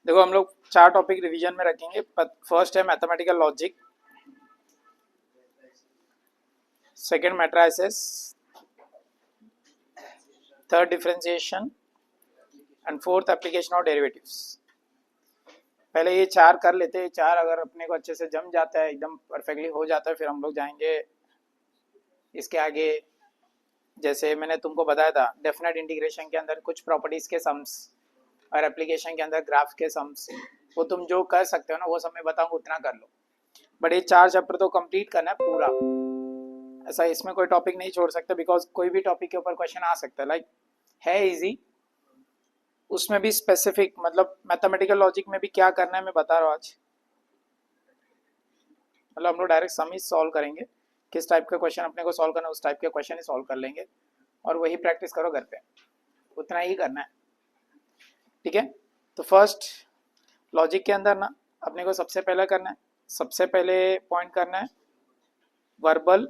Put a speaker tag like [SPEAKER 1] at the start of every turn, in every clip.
[SPEAKER 1] देखो हम लोग 4 टॉपिक रिवीजन में रखेंगे। फर्स्ट है mathematical logic, second matrices, third differentiation and fourth application of derivatives. पहले ये 4 कर लेते हैं। 4 अगर अपने को अच्छे से जम जाता है, एकदम परफेक्टली हो जाता है, फिर हम लोग जाएंगे इसके आगे। जैसे मैंने तुमको बताया था, डेफिनेट इंटीग्रेशन के अंदर कुछ प्रॉपर्टीज के सम्स और एप्लीकेशन के अंदर ग्राफ के सम्स, वो तुम जो कर सकते हो ना, वो सब मैं बताऊंगा, उतना कर लो। बट ये 4 चैप्टर तो कंप्लीट करना है पूरा। ऐसा इसमें कोई टॉपिक नहीं छोड़ सकते, बिकॉज कोई भी टॉपिक के ऊपर क्वेश्चन आ सकता है। लाइक है इजी, उसमें भी स्पेसिफिक, मतलब मैथमेटिकल लॉजिक में भी क्या करना है मैं बता रहा हूँ आज। मतलब हम लोग डायरेक्ट सम ही सॉल्व करेंगे। किस टाइप का क्वेश्चन अपने को सॉल्व करना है, उस टाइप के क्वेश्चन ही सॉल्व कर लेंगे, और वही प्रैक्टिस करो घर पे, उतना ही करना है। ठीक है, तो फर्स्ट लॉजिक के अंदर ना अपने को सबसे पहले करना है, सबसे पहले पॉइंट करना है verbal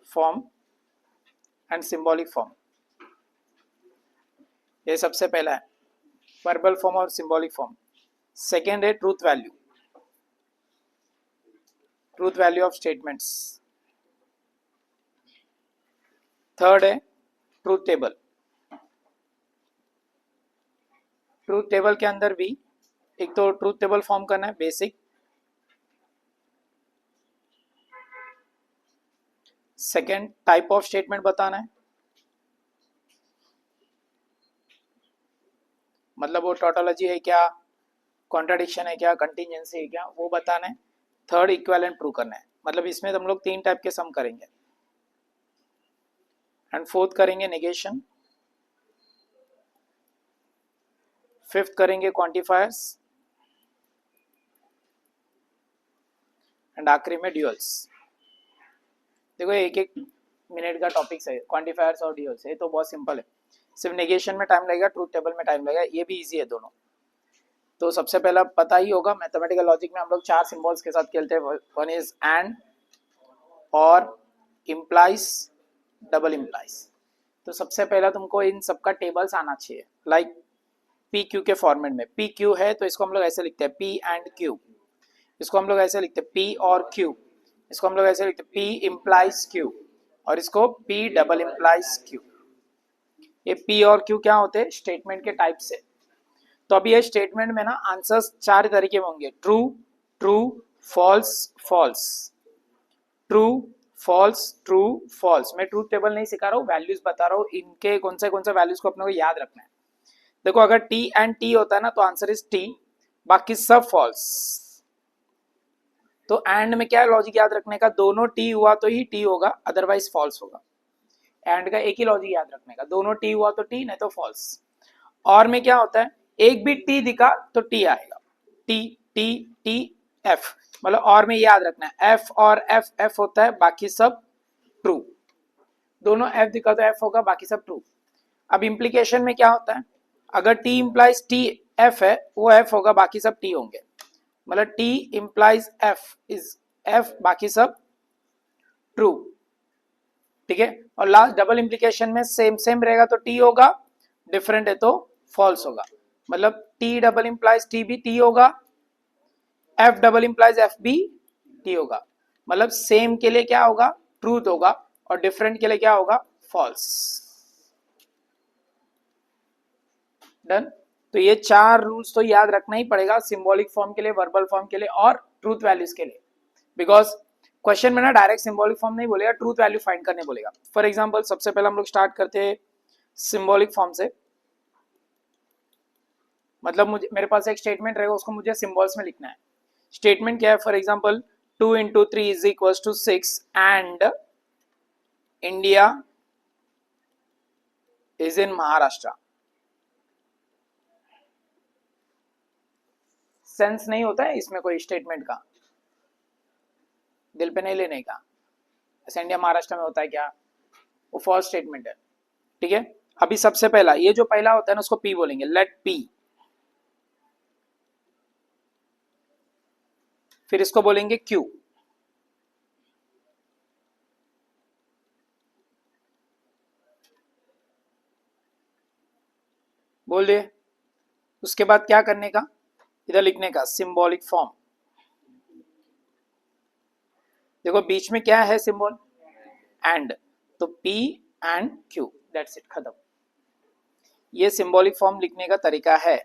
[SPEAKER 1] form and symbolic form. ये सबसे पहला है, वर्बल फॉर्म और सिंबॉलिक फॉर्म। सेकेंड है truth value, truth value of statements. Third है ट्रूथ टेबल। ट्रूथ टेबल के अंदर भी एक तो ट्रूथ टेबल फॉर्म करना है basic, second type of statement बताना है, मतलब वो टोटोलॉजी है क्या, कॉन्ट्राडिक्शन है क्या, कंटिजेंसी है क्या, वो बताना है। थर्ड इक्विवेलेंट प्रूव करना है, मतलब इसमें हम लोग 3 टाइप के सम करेंगे। एंड फोर्थ करेंगे नेगेशन, फिफ्थ करेंगे क्वांटिफायर्स, एंड आखिरी में ड्यूअल्स। देखो एक एक मिनट का टॉपिक है, क्वांटिफायर्स और ड्यूअल्स। ये तो बहुत सिंपल है, सिर्फ नेगेशन में टाइम लगेगा, ट्रूथ टेबल में टाइम लगेगा, ये भी इजी है दोनों। तो सबसे पहला पता ही होगा, मैथमेटिकल लॉजिक में हम लोग 4 सिंबल्स के साथ खेलते हैं। वन इज एंड, और, इम्प्लाइज, डबल इम्प्लाइज। तो सबसे पहला तुमको इन सबका टेबल्स आना चाहिए। लाइक पी क्यू के फॉर्मेट में, पी क्यू है तो इसको हम लोग ऐसे लिखते हैं पी एंड क्यू, इसको हम लोग ऐसे लिखते हैं पी और क्यू, इसको हम लोग ऐसे लिखते हैं पी इम्प्लाइज क्यू, और इसको पी डबल इम्प्लाइज क्यू। ये पी और क्यू क्या होते हैं, स्टेटमेंट के टाइप से। तो अभी ये स्टेटमेंट में ना आंसर्स 4 तरीके में होंगे, true, true, false, false, true, false, true, false. मैं ट्रूथ टेबल नहीं सिखा रहा हूँ, वैल्यूज बता रहा हूँ, इनके कौन से वैल्यूज को अपने को याद रखना है। देखो अगर टी एंड टी होता है ना, तो आंसर इज टी, बाकी सब फॉल्स। तो एंड में क्या है लॉजिक याद रखने का, दोनों टी हुआ तो ही टी होगा, अदरवाइज फॉल्स होगा। एंड का एक ही लॉजिक याद रखने का, दोनों टी हुआ तो टी, नहीं तो फॉल्स। और में क्या होता है, एक भी टी दिखा तो टी आएगा, टी टी टी एफ, मतलब और में याद रखना है एफ और एफ, एफ होता है, बाकी सब ट्रू। दोनों एफ दिखा तो एफ होगा, बाकी सब ट्रू। अब इम्प्लीकेशन में क्या होता है, अगर टी इंप्लाइज टी एफ है, वो एफ होगा, बाकी सब टी होंगे। मतलब T implies F is F, बाकी सब ट्रू। ठीक है, और लास्ट डबल इम्प्लीकेशन में सेम सेम रहेगा तो टी होगा, डिफरेंट है तो फॉल्स होगा। मतलब टी डबल इंप्लाइज टी भी टी होगा, एफ डबल इंप्लाइज एफ भी टी होगा। मतलब सेम के लिए क्या होगा, ट्रूथ होगा, और डिफरेंट के लिए क्या होगा, फॉल्स। डन। तो ये 4 रूल्स तो याद रखना ही पड़ेगा, सिंबॉलिक फॉर्म के लिए, वर्बल फॉर्म के लिए, और ट्रूथ वैल्यूज के लिए। बिकॉज क्वेश्चन में ना डायरेक्ट सिंबॉलिक फॉर्म नहीं बोलेगा, ट्रूथ वैल्यू फाइंड करने बोलेगा। फॉर एग्जांपल सबसे पहले हम लोग स्टार्ट करते हैं सिंबॉलिक फॉर्म से। मतलब मुझे, मेरे पास एक स्टेटमेंट रहेगा, उसको मुझे सिंबल्स में लिखना है। स्टेटमेंट क्या है, for example 2 into 3 is equals to 6 and India is in Maharashtra। Sense नहीं होता है इसमें कोई स्टेटमेंट का, दिल पे नहीं लेने का, ऐसा इंडिया महाराष्ट्र में होता है क्या, वो फॉल्स स्टेटमेंट है। ठीक है, अभी सबसे पहला, ये जो पहला होता है ना, उसको पी बोलेंगे, लेट पी। फिर इसको बोलेंगे क्यू, बोल दिए। उसके बाद क्या करने का, इधर लिखने का सिंबॉलिक फॉर्म। देखो बीच में क्या है सिंबल, एंड, तो P and Q, that's it, खत्म। ये सिंबॉलिक फॉर्म लिखने का तरीका है।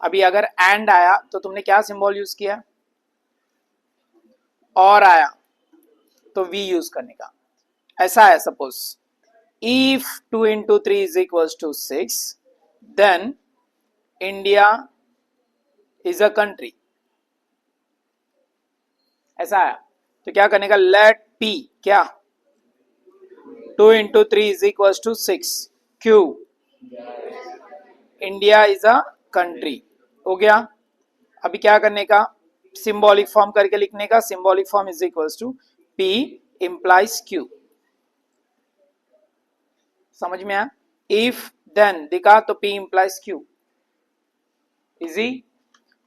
[SPEAKER 1] अभी अगर एंड आया तो तुमने क्या सिंबल यूज किया, और आया तो V यूज करने का। ऐसा है, suppose if 2 into 3 is equals to 6, then India is a country, ऐसा है। तो क्या करने का, लेट P क्या, 2 into 3 is equals to 6, Q, India is a country, हो गया। अभी क्या करने का, सिंबॉलिक फॉर्म करके लिखने का, symbolic form is equals to P implies Q। समझ में आया, इफ देन दिखा तो P इंप्लाइज Q, इजी।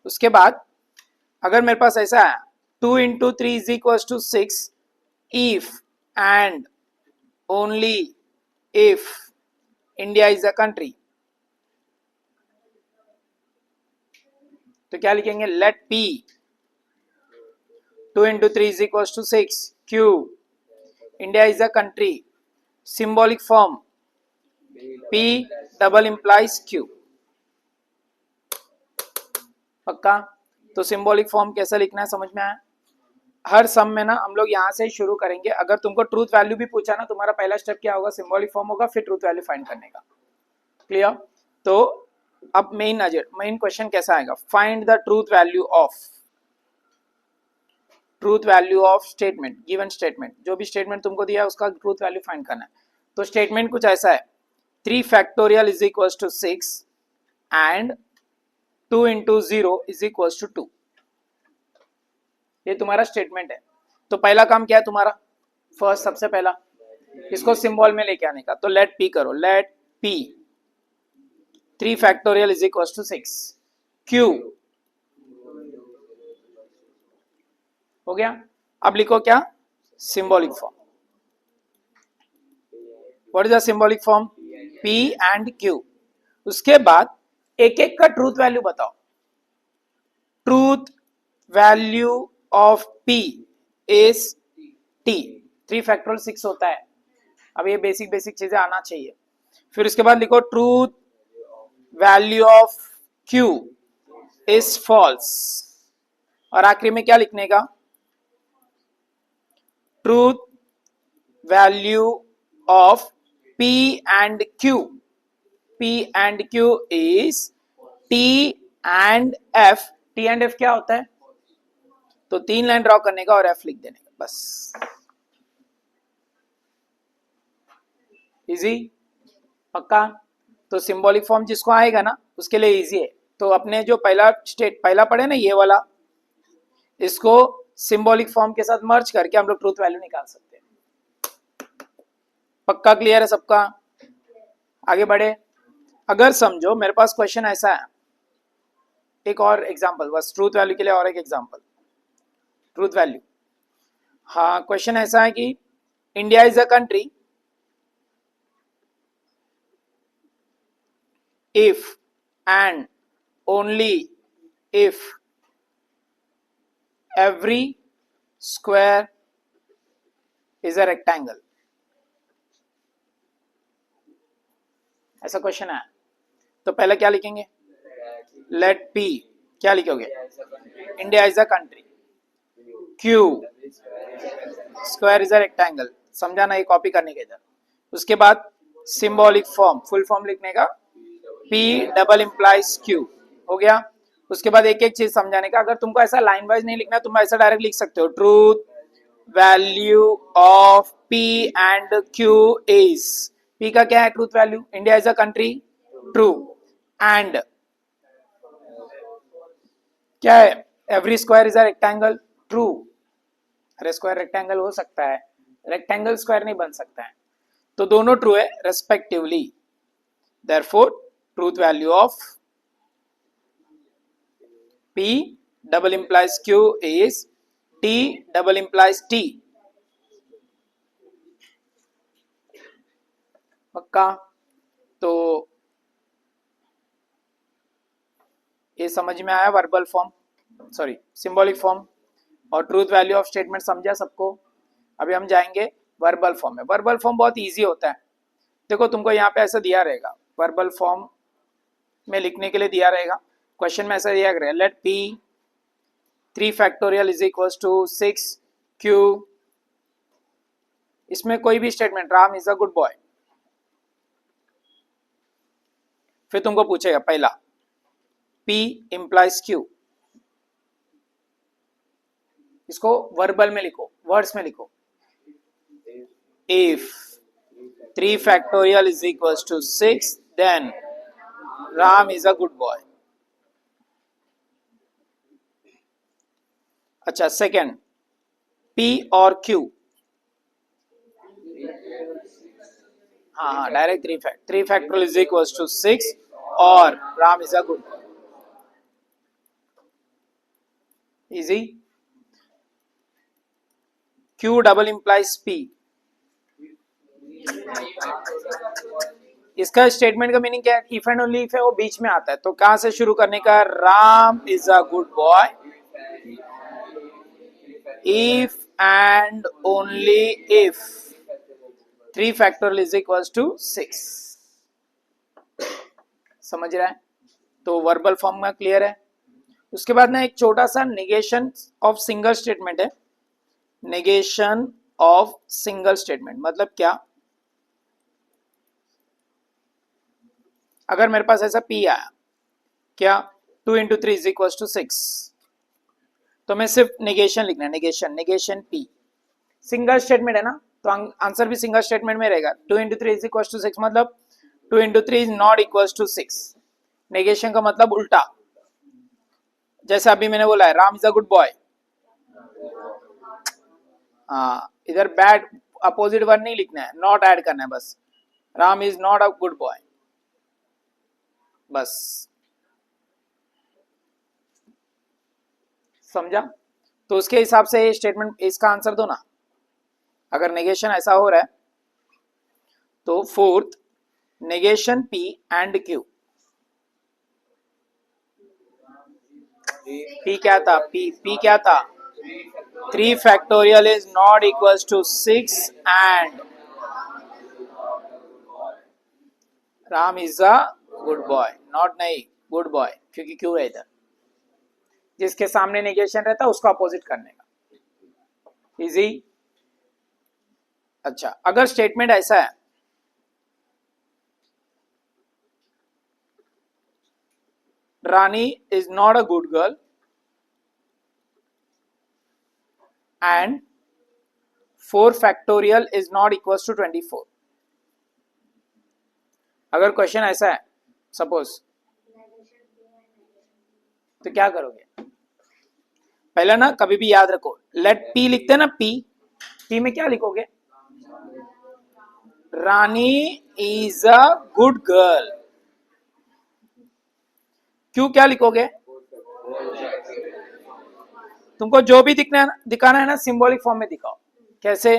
[SPEAKER 1] उसके बाद अगर मेरे पास ऐसा है 2 into 3 is equals to 6 if and only if India is a country, तो क्या लिखेंगे, late P 2 into 3 is equals to 6 Q, India is a country, symbolic form P double implies Q। पक्का। तो सिंबॉलिक फॉर्म कैसा लिखना है समझ में आया। हर सम में ना हम लोग यहाँ से शुरू करेंगे। अगर तुमको ट्रूथ वैल्यू भी पूछा ना, तुम्हारा पहला स्टेप क्या होगा, सिंबॉलिक फॉर्म होगा, फिर ट्रूथ वैल्यू फाइंड करने का। क्लियर। तो अब मेन क्वेश्चन कैसा आएगा, find the truth value of statement, given statement, जो भी स्टेटमेंट तुमको दिया है उसका ट्रूथ वैल्यू फाइंड करना है। तो स्टेटमेंट कुछ ऐसा है, 3 factorial is equals to 6 and 2 into 0 is equals to 2, ये तुम्हारा स्टेटमेंट है। तो पहला काम क्या है तुम्हारा, फर्स्ट सबसे पहला इसको सिंबल में लेके आने का। तो लेट P करो, let P 3 factorial is equals to 6 Q, हो गया। अब लिखो क्या, symbolic form. What is the symbolic form, P and Q। उसके बाद एक एक का ट्रूथ वैल्यू बताओ। Truth value of P is T, 3 factorial 6 होता है। अब ये बेसिक चीजें आना चाहिए। फिर उसके बाद लिखो truth value of Q is false, और आखिरी में क्या लिखने का, truth value of P and Q, P and Q is T and F। T and F क्या होता है, तो 3 लाइन ड्रॉ करने का और F लिख देने का, बस। इजी, पक्का। तो सिंबॉलिक फॉर्म जिसको आएगा ना उसके लिए इजी है। तो अपने जो पहला पढ़े ना ये वाला, इसको सिंबॉलिक फॉर्म के साथ मर्ज करके हम लोग ट्रूथ वैल्यू निकाल सकते हैं। पक्का क्लियर है सबका, आगे बढ़े। अगर समझो मेरे पास क्वेश्चन ऐसा है, एक और एग्जांपल बस ट्रूथ वैल्यू के लिए, और एक एग्जांपल ट्रूथ वैल्यू। हाँ, क्वेश्चन ऐसा है कि India is a country if and only if every square is a rectangle, ऐसा क्वेश्चन है। तो पहले क्या लिखेंगे, लेट P क्या लिखोगे, India is a country, Q square is a rectangle, समझाना, ये कॉपी करने के इधर। उसके बाद सिंबॉलिक फॉर्म, फुल फॉर्म लिखने का, P डबल इंप्लाइज Q, हो गया। उसके बाद एक एक चीज समझाने का। अगर तुमको ऐसा लाइन वाइज नहीं लिखना, तुम ऐसा डायरेक्ट लिख सकते हो, truth value of P and Q is, P का क्या है truth value, India is a country, true, and क्या है, every square is a rectangle, true. अरे स्क्वायर रेक्टेंगल हो सकता है, रेक्टेंगल स्क्वायर नहीं बन सकता है, तो दोनों ट्रू है respectively. Therefore truth value of P double implies Q is T double implies T, पक्का। तो ये समझ में आया verbal form, sorry symbolic form और ट्रूथ वैल्यू ऑफ स्टेटमेंट समझा सबको। अभी हम जाएंगे वर्बल फॉर्म में। वर्बल फॉर्म बहुत इजी होता है। देखो तुमको यहाँ पे ऐसा दिया रहेगा, वर्बल फॉर्म में लिखने के लिए दिया रहेगा, क्वेश्चन में ऐसा दिया रहेगा let p 3 factorial is equals to 6q। इसमें कोई भी statement, Ram is a good boy, फिर तुमको पूछेगा पहला p इंप्लाइज q, इसको वर्बल में लिखो, वर्ड्स में लिखो। if 3 factorial is equals to 6 then Ram is a good boy। अच्छा सेकंड P और Q, हाँ direct 3 factorial is equals to 6 और Ram is a good boy, easy। Q double implies P, इसका statement का meaning क्या है, if and only if है, वो बीच में आता है, तो कहां से शुरू करने का, Ram is a good boy if and only if 3 factorial is equals to 6। समझ रहा है? तो वर्बल फॉर्म में क्लियर है। उसके बाद ना एक छोटा सा नेगेशन ऑफ सिंगल स्टेटमेंट है। नेगेशन ऑफ सिंगल स्टेटमेंट मतलब क्या, अगर मेरे पास ऐसा p आया, क्या 2 इंटू 3 इज इक्वल टू 6, तो मैं सिर्फ नेगेशन लिखना है, negation negation p, single statement है ना, तो आंसर भी सिंगल स्टेटमेंट में रहेगा। 2 इंटू 3 इज इक्वल टू 6 मतलब 2 into 3 is not equal to 6। Negation का मतलब उल्टा, जैसे अभी मैंने बोला है Ram is a good boy, हाँ इधर बैड अपोजिट वर्ड नहीं लिखना है, नॉट ऐड करना है बस, Ram is not a good boy, बस समझा। तो उसके हिसाब से ये स्टेटमेंट, इसका आंसर दो ना। अगर नेगेशन ऐसा हो रहा है तो fourth negation p and q, p क्या था, p क्या था, 3 factorial is not equals to 6 and Ram is a good boy, not नहीं गुड बॉय, क्योंकि क्यों है इधर, जिसके सामने नेगेशन रहता है उसको अपोजिट करने का, इजी। अच्छा अगर स्टेटमेंट ऐसा है, Rani is not a good girl and 4 factorial is not equals to 24, अगर क्वेश्चन ऐसा है सपोज, तो क्या करोगे, पहला ना कभी भी याद रखो, लेट p लिखते हैं ना, p में क्या लिखोगे, रानी इज अ गुड गर्ल, क्यों क्या लिखोगे, तुमको जो भी दिखाना है ना सिंबॉलिक फॉर्म में दिखाओ। कैसे,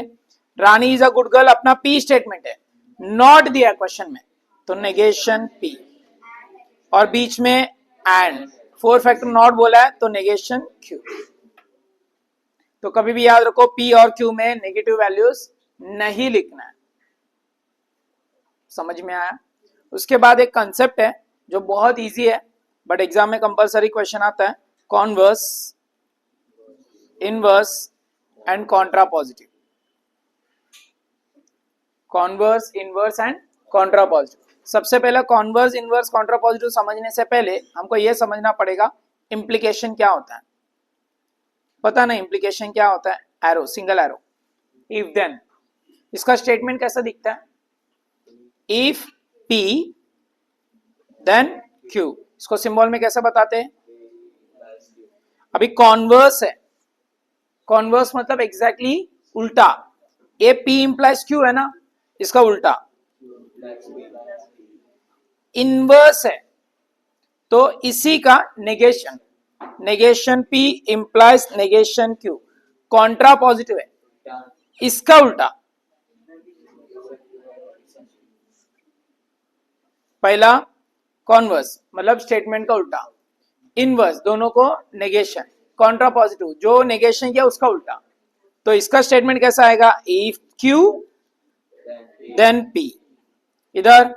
[SPEAKER 1] रानी इज अ गुड गर्ल अपना p स्टेटमेंट है, नॉट दिया क्वेश्चन में, तो नेगेशन p, और बीच में एंड 4 फैक्टर नॉट बोला है तो नेगेशन q। तो कभी भी याद रखो p और q में नेगेटिव वैल्यूज नहीं लिखना है। समझ में आया? उसके बाद एक कंसेप्ट है जो बहुत इजी है बट एग्जाम में कंपलसरी क्वेश्चन आता है, converse, inverse and contrapositive. Converse, inverse and Contra positive. सबसे पहले कॉन्वर्स, इनवर्स, कॉन्ट्रा पॉजिटिव समझने से पहले हमको यह समझना पड़ेगा इंप्लीकेशन क्या होता है। पता नहीं इंप्लीकेशन क्या होता है, arrow, single arrow, if then. इसका स्टेटमेंट कैसा दिखता है, इफ p देन q, इसको सिंबल में कैसे बताते हैं, अभी कॉन्वर्स है, कॉन्वर्स मतलब एग्जैक्टली उल्टा, ए p इंप्लाइज q है ना, इसका उल्टा। इनवर्स है तो इसी का negation, negation p implies negation q। Contra positive है, इसका उल्टा। पहला कॉन्वर्स मतलब स्टेटमेंट का उल्टा, इनवर्स, दोनों को नेगेशन, कॉन्ट्रा पॉजिटिव, जो नेगेशन किया उसका उल्टा। तो इसका स्टेटमेंट कैसा आएगा, इफ Q देन P, इधर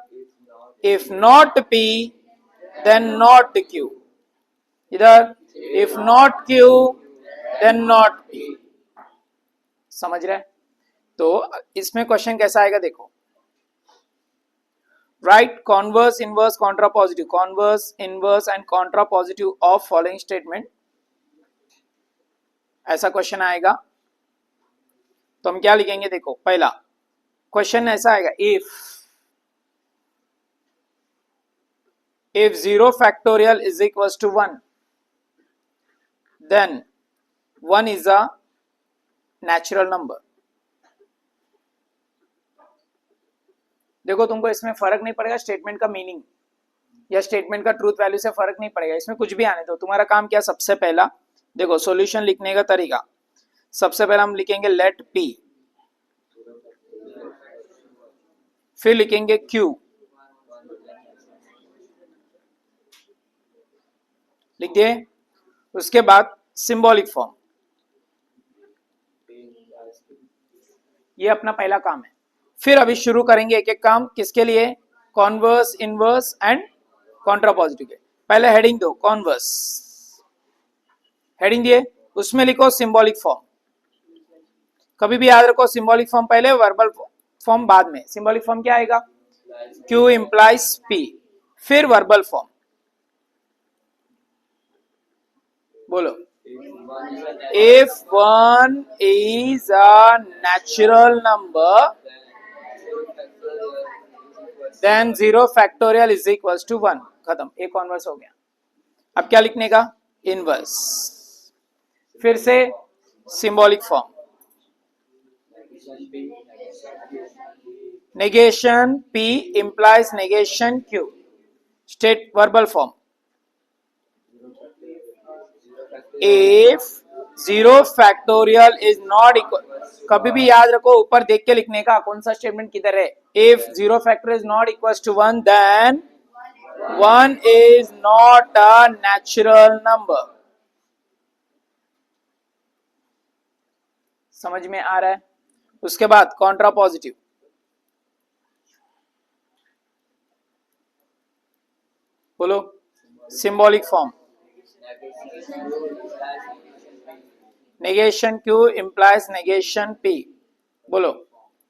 [SPEAKER 1] if not P then not Q, इधर if not Q then not P। समझ रहे? तो इसमें क्वेश्चन कैसा आएगा देखो, right converse inverse contrapositive, converse inverse and contrapositive of following statement, ऐसा क्वेश्चन आएगा। तो हम क्या लिखेंगे देखो, पहला क्वेश्चन ऐसा आएगा, if 0 factorial is equals to 1 then 1 is a natural number। देखो तुमको इसमें फर्क नहीं पड़ेगा स्टेटमेंट का मीनिंग या स्टेटमेंट का ट्रूथ वैल्यू से फर्क नहीं पड़ेगा, इसमें कुछ भी आने दो। तुम्हारा काम क्या, सबसे पहला देखो सॉल्यूशन लिखने का तरीका, सबसे पहला हम लिखेंगे लेट P, फिर लिखेंगे Q, लिख दिए, उसके बाद सिंबॉलिक फॉर्म, ये अपना पहला काम है। फिर अभी शुरू करेंगे एक एक काम, किसके लिए, converse inverse and Contra positive के। पहले हेडिंग दो, कॉन्वर्स, हेडिंग दिए, उसमें लिखो सिंबॉलिक फॉर्म। कभी भी याद रखो सिंबॉलिक फॉर्म पहले, वर्बल फॉर्म बाद में। सिंबॉलिक फॉर्म क्या आएगा, Q implies P, फिर वर्बल फॉर्म, बोलो, if 1 is a natural number then 0 factorial is equals to 1, खत्म, एक कॉन्वर्स हो गया। अब क्या लिखने का, इनवर्स, फिर से symbolic form, negation P implies negation Q, state verbal form, if 0 factorial is not equal, कभी भी याद रखो ऊपर देख के लिखने का कौन सा स्टेटमेंट किधर है। if 0 factorial is not equals to 1 then 1 is not a natural number। समझ में आ रहा है? उसके बाद कॉन्ट्रा पॉजिटिव, बोलो, symbolic form, negation Q implies negation P, बोलो,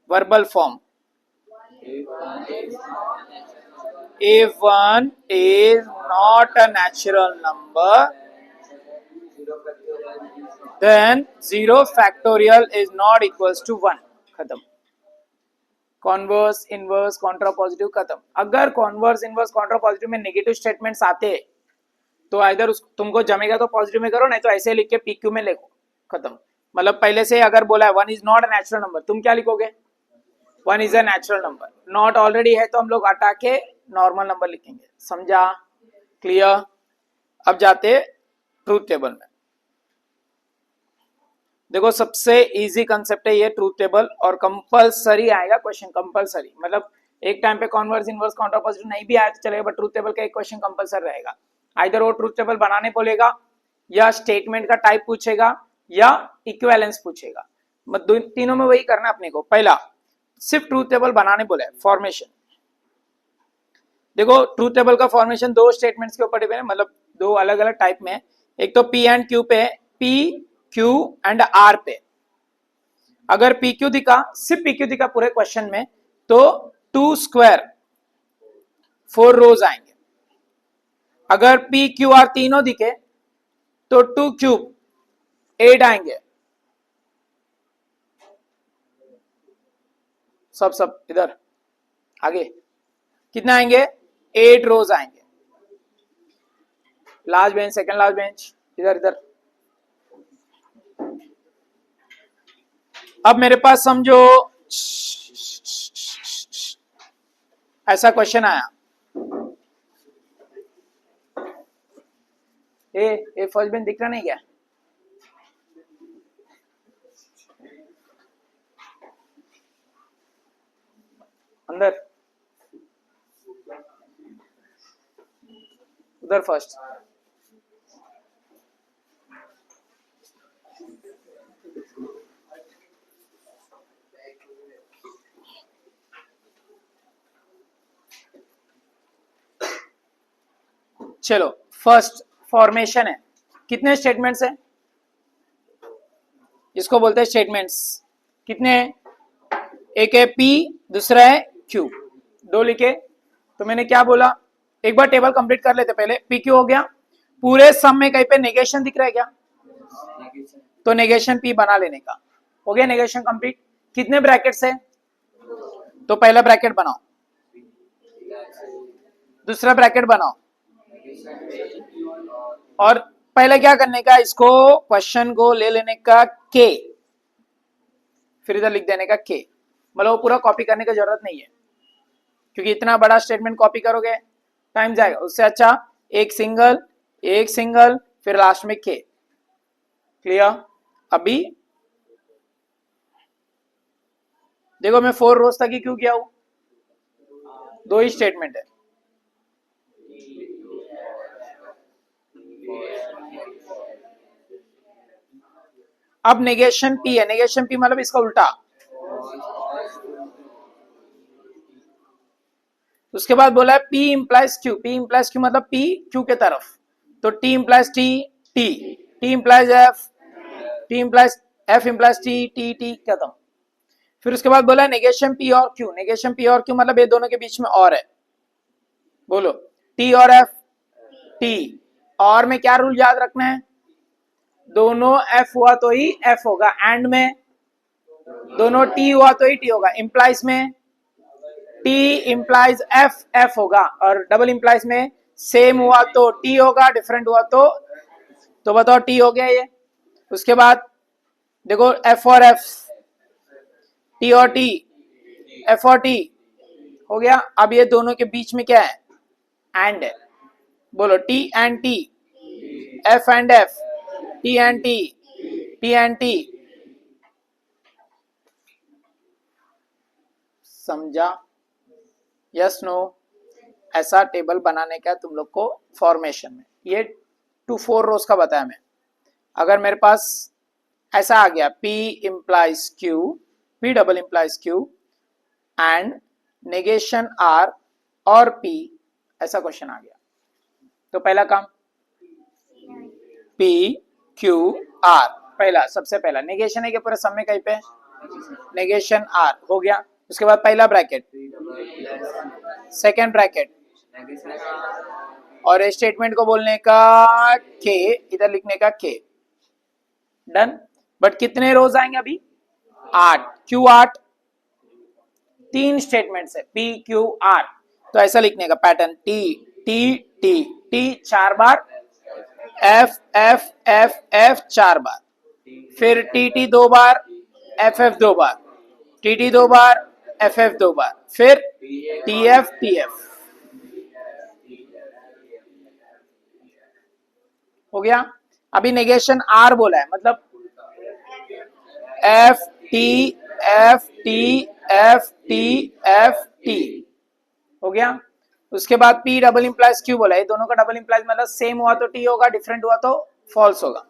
[SPEAKER 1] verbal form, if 1 is not a natural number then 0 factorial is not equals to 1, खत्म। Converse inverse Contra positive खत्म। अगर कॉन्वर्स इनवर्स कॉन्ट्रा पॉजिटिव में negative statements आते हैं तो either तुमको जमेगा तो पॉजिटिव में करो, नहीं तो ऐसे लिख के PQ में लिखो, खत्म। मतलब पहले से अगर बोला है 1 is not a natural number, तुम क्या लिखोगे, 1 is a natural number, not already है तो हम लोग हटा के नॉर्मल नंबर लिखेंगे। समझा, क्लियर? अब जाते ट्रूथ टेबल में। देखो सबसे इजी कंसेप्ट है ये ट्रूथ टेबल, और कंपलसरी आएगा क्वेश्चन, कंपलसरी मतलब एक टाइम पे कॉन्वर्स इनवर्स कॉन्ट्रा पॉजिटिव नहीं भी आया तो चलेगा, बट ट्रूथ टेबल का एक क्वेश्चन कंपलसरी रहेगा। आइदर वो ट्रूथ टेबल बनाने बोलेगा या स्टेटमेंट का टाइप पूछेगा या इक्विवेलेंस पूछेगा, मतलब तीनों में वही करना अपने को। पहला सिर्फ ट्रूथ टेबल बनाने बोले, फॉर्मेशन। देखो ट्रूथ टेबल का फॉर्मेशन दो स्टेटमेंट्स के ऊपर डिपेंड है, मतलब दो अलग अलग टाइप में। एक तो P एंड Q पे, P Q एंड R पे। अगर PQ दिखा, सिर्फ PQ दिखा पूरे क्वेश्चन में, तो 2 स्क्वायर 4 रोज आएंगे। अगर P Q R तीनों दिखे तो 2 क्यूब 8 आएंगे। सब इधर आगे कितना आएंगे, 8 रोज आएंगे। Last bench, second last bench, इधर इधर। अब मेरे पास समझो ऐसा क्वेश्चन आया, ए फर्स्ट बेंच दिख रहा नहीं क्या, अंदर उधर फर्स्ट, चलो फर्स्ट फॉर्मेशन है, कितने स्टेटमेंट्स है, इसको बोलते हैं स्टेटमेंट्स। कितने हैं? एक है P, दूसरा है Q, दो लिखे। तो मैंने क्या बोला, एक बार टेबल कंप्लीट कर लेते पहले। PQ हो गया, पूरे सम में कहीं पे नेगेशन दिख रहा है क्या? तो नेगेशन P बना लेने का। हो गया नेगेशन कंप्लीट। कितने ब्रैकेट्स है? तो पहला ब्रैकेट बनाओ, दूसरा ब्रैकेट बनाओ, और पहले क्या करने का, इसको क्वेश्चन को ले लेने का K, फिर इधर लिख देने का K। मतलब वो पूरा कॉपी करने की जरूरत नहीं है, क्योंकि इतना बड़ा स्टेटमेंट कॉपी करोगे टाइम जाएगा। उससे अच्छा एक सिंगल फिर लास्ट में K। क्लियर? अभी देखो मैं 4 रोज तक ही क्यों किया हूं, दो ही स्टेटमेंट है। अब नेगेशन P है, नेगेशन P मतलब इसका उल्टा। उसके बाद बोला है P implies Q, P implies Q मतलब P Q के तरफ। तो T implies T, T implies F, T implies F implies T, T खत्म। फिर उसके बाद बोला नेगेशन P और Q, नेगेशन P और Q मतलब ये दोनों के बीच में और है। बोलो T और F, T और में क्या रूल याद रखना है, दोनों F हुआ तो ही F होगा, एंड में दोनों T हुआ तो ही T होगा, इंप्लाइज में T इंप्लाइज F, F होगा, और डबल इंप्लाइज में सेम हुआ तो T होगा, डिफरेंट हुआ तो बताओ T हो गया ये। उसके बाद देखो F और F, T और T, F और T हो गया। अब ये दोनों के बीच में क्या है, एंड है। बोलो T and T, F and F, T and T, T and T। समझा? Yes no? ऐसा टेबल बनाने का तुम लोग को फॉर्मेशन में। ये 2-4 रोज का बताया मैं। अगर मेरे पास ऐसा आ गया P implies Q, P double implies Q and negation R और P, ऐसा क्वेश्चन आ गया, तो पहला काम P Q R, पहला सबसे पहला नेगेशन है कि पूरे सब में कहीं पे नेगेशन R हो गया। उसके बाद पहला ब्रैकेट, सेकेंड ब्रैकेट, और स्टेटमेंट को बोलने का K, इधर लिखने का K। डन। बट कितने रोज आएंगे अभी? 8। क्यों 8? 3 स्टेटमेंट्स है P Q R, तो ऐसा लिखने का pattern T T T T 4 बार, F F F F 4 बार, फिर T T 2 बार, F F 2 बार, T T 2 बार, F F 2 बार, फिर T F T F। हो गया। अभी नेगेशन R बोला है, मतलब F T F T F T F T हो गया। उसके बाद P डबल इंप्लाइज Q बोला है, दोनों का डबल इंप्लाइज मतलब सेम हुआ तो T होगा, डिफरेंट हुआ तो फॉल्स होगा।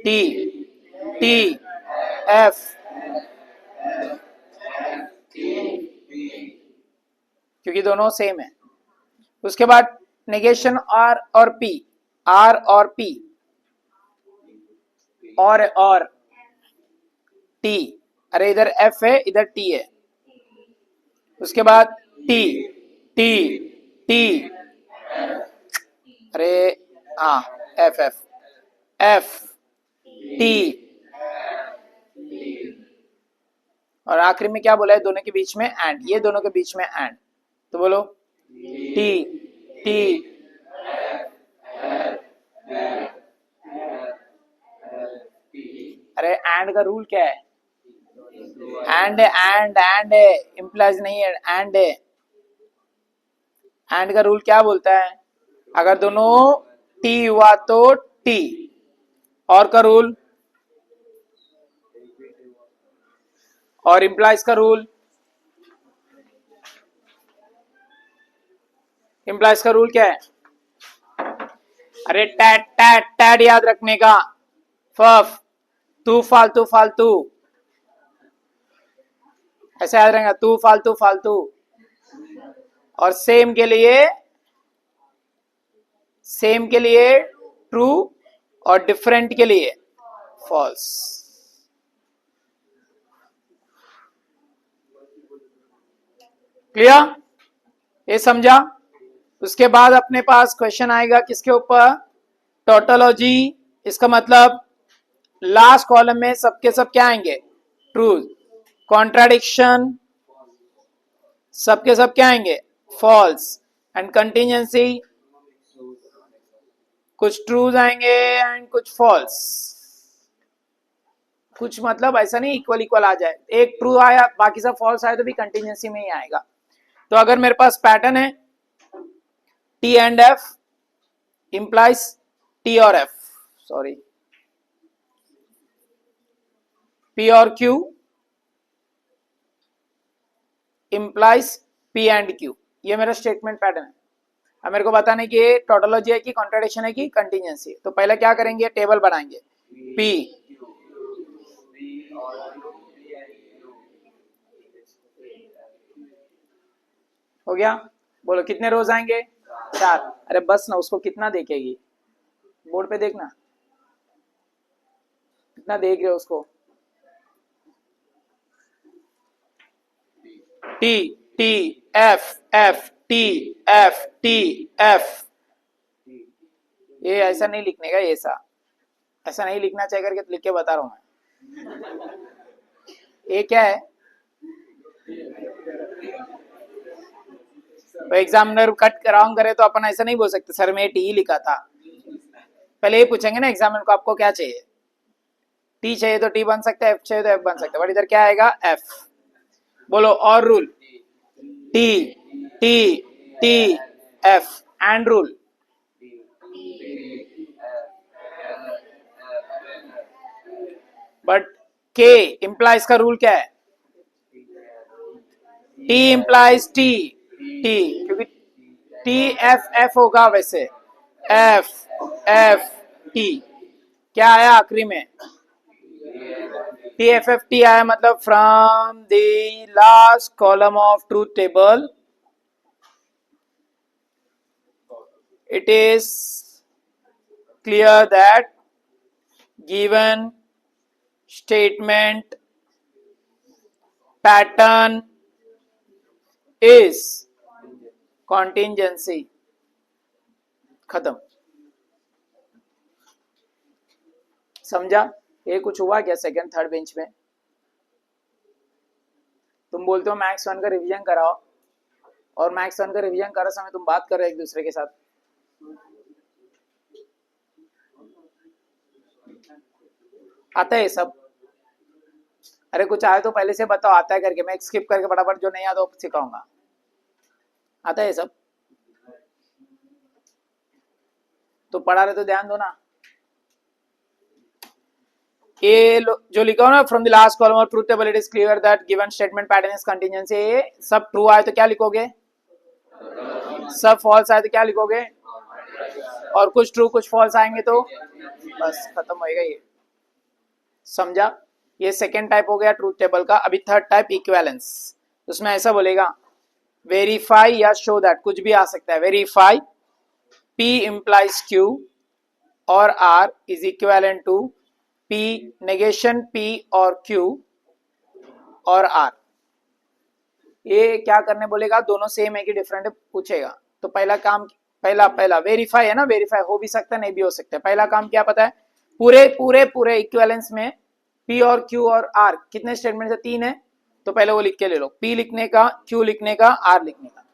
[SPEAKER 1] T T F, क्योंकि दोनों सेम है। उसके बाद नेगेशन R और P, R और P, और T, अरे इधर F है इधर T है। उसके बाद T T T, अरे हाँ F F F T, और आखिरी में क्या बोला है, दोनों के बीच में एंड, ये दोनों के बीच में एंड, तो बोलो T T अरे एंड का रूल क्या है, एंड इंप्लाइज नहीं है, एंड है। एंड का रूल क्या बोलता है, अगर दोनों T हुआ तो T, और का रूल, और इंप्लाइज का रूल, इंप्लाइज का रूल क्या है, अरे टैट टैट टैट याद रखने का, फफ तू फालतू फालतू, ऐसे याद रहेगा, तू फालतू फालतू। और सेम के लिए सेम के लिए ट्रू और डिफरेंट के लिए फॉल्स। क्लियर? ये समझा? उसके बाद अपने पास क्वेश्चन आएगा किसके ऊपर? टोटोलॉजी। इसका मतलब लास्ट कॉलम में सबके सब क्या आएंगे? ट्रू। कॉन्ट्राडिक्शन सबके सब क्या आएंगे? फॉल्स। एंड कंटिजेंसी कुछ ट्रूज आएंगे एंड कुछ फॉल्स। कुछ मतलब ऐसा नहीं इक्वल इक्वल आ जाए, एक ट्रू आया बाकी सब फॉल्स आए तो भी कंटिजेंसी में ही आएगा। तो अगर मेरे पास पैटर्न है T and F implies T और एफ, सॉरी पी और Q implies P and Q, ये मेरा स्टेटमेंट पैटर्न है। अब मेरे को बताने की टोटोलॉजी है कि कॉन्ट्राडिक्शन है कि कंटिजेंसी। तो पहले क्या करेंगे? टेबल बनाएंगे। पी हो गया। बोलो कितने रोज आएंगे? 4। अरे बस ना, उसको कितना देखेगी? बोर्ड पे देखना कितना देख रहे हो उसको। T T F F T F T F. ये ऐसा नहीं लिखने का, ऐसा नहीं लिखना चाहिए करके लिख के बता रहा हूं मैं। ये क्या है? तो एग्जामिनर कट रॉन्ग करे तो अपन ऐसा नहीं बोल सकते सर मैं टी लिखा था। पहले ये पूछेंगे ना एग्जामिनर को आपको क्या चाहिए? टी चाहिए तो टी बन सकता है, एफ चाहिए तो एफ बन सकता है, बट इधर क्या आएगा? एफ। बोलो और rule. T T T F and rule. But के इंप्लाइज का रूल क्या है? टी इंप्लाइज टी, टी क्योंकि टी एफ एफ होगा वैसे एफ एफ टी। क्या आया आखिरी में? टी एफ एफ टी आया, मतलब from the last column of truth table it is clear that given statement pattern is contingency। खत्म। समझा? ये कुछ हुआ क्या सेकंड थर्ड बेंच में? तुम बोलते हो मैथ्स 1 का रिवीजन कराओ और मैथ्स 1 का रिवीजन कर समय तुम बात कर रहे हो एक दूसरे के साथ। आता है सब? अरे कुछ आए तो पहले से बताओ आता है करके, मैं स्किप करके फटाफट जो नहीं आता वो सिखाऊंगा। आता है सब? तो पढ़ा रहे तो ध्यान दो ना। ये जो लिखा हो ना from the last column of truth table it is clear that given statement pattern is contingency, सब ट्रू आए तो क्या लिखोगे? सब फॉल्स आए तो क्या लिखोगे? और कुछ ट्रू कुछ फॉल्स आएंगे तो बस खत्म होएगा ये। समझा? ये सेकेंड टाइप हो गया ट्रूथ टेबल का। अभी थर्ड टाइप इक्विवेलेंस। उसमें ऐसा बोलेगा वेरीफाई या शो दैट, कुछ भी आ सकता है। वेरीफाई P implies Q और R is equivalent to P negation P और Q और R। ये क्या करने बोलेगा? दोनों सेम है कि डिफरेंट पूछेगा। तो पहला काम पहला वेरीफाई है ना, वेरीफाई हो भी सकता है नहीं भी हो सकता है। पहला काम क्या पता है? पूरे इक्विवेलेंस में P और Q और R कितने स्टेटमेंट से? 3 है। तो पहले वो लिख के ले लो, P लिखने का, Q लिखने का, R लिखने का।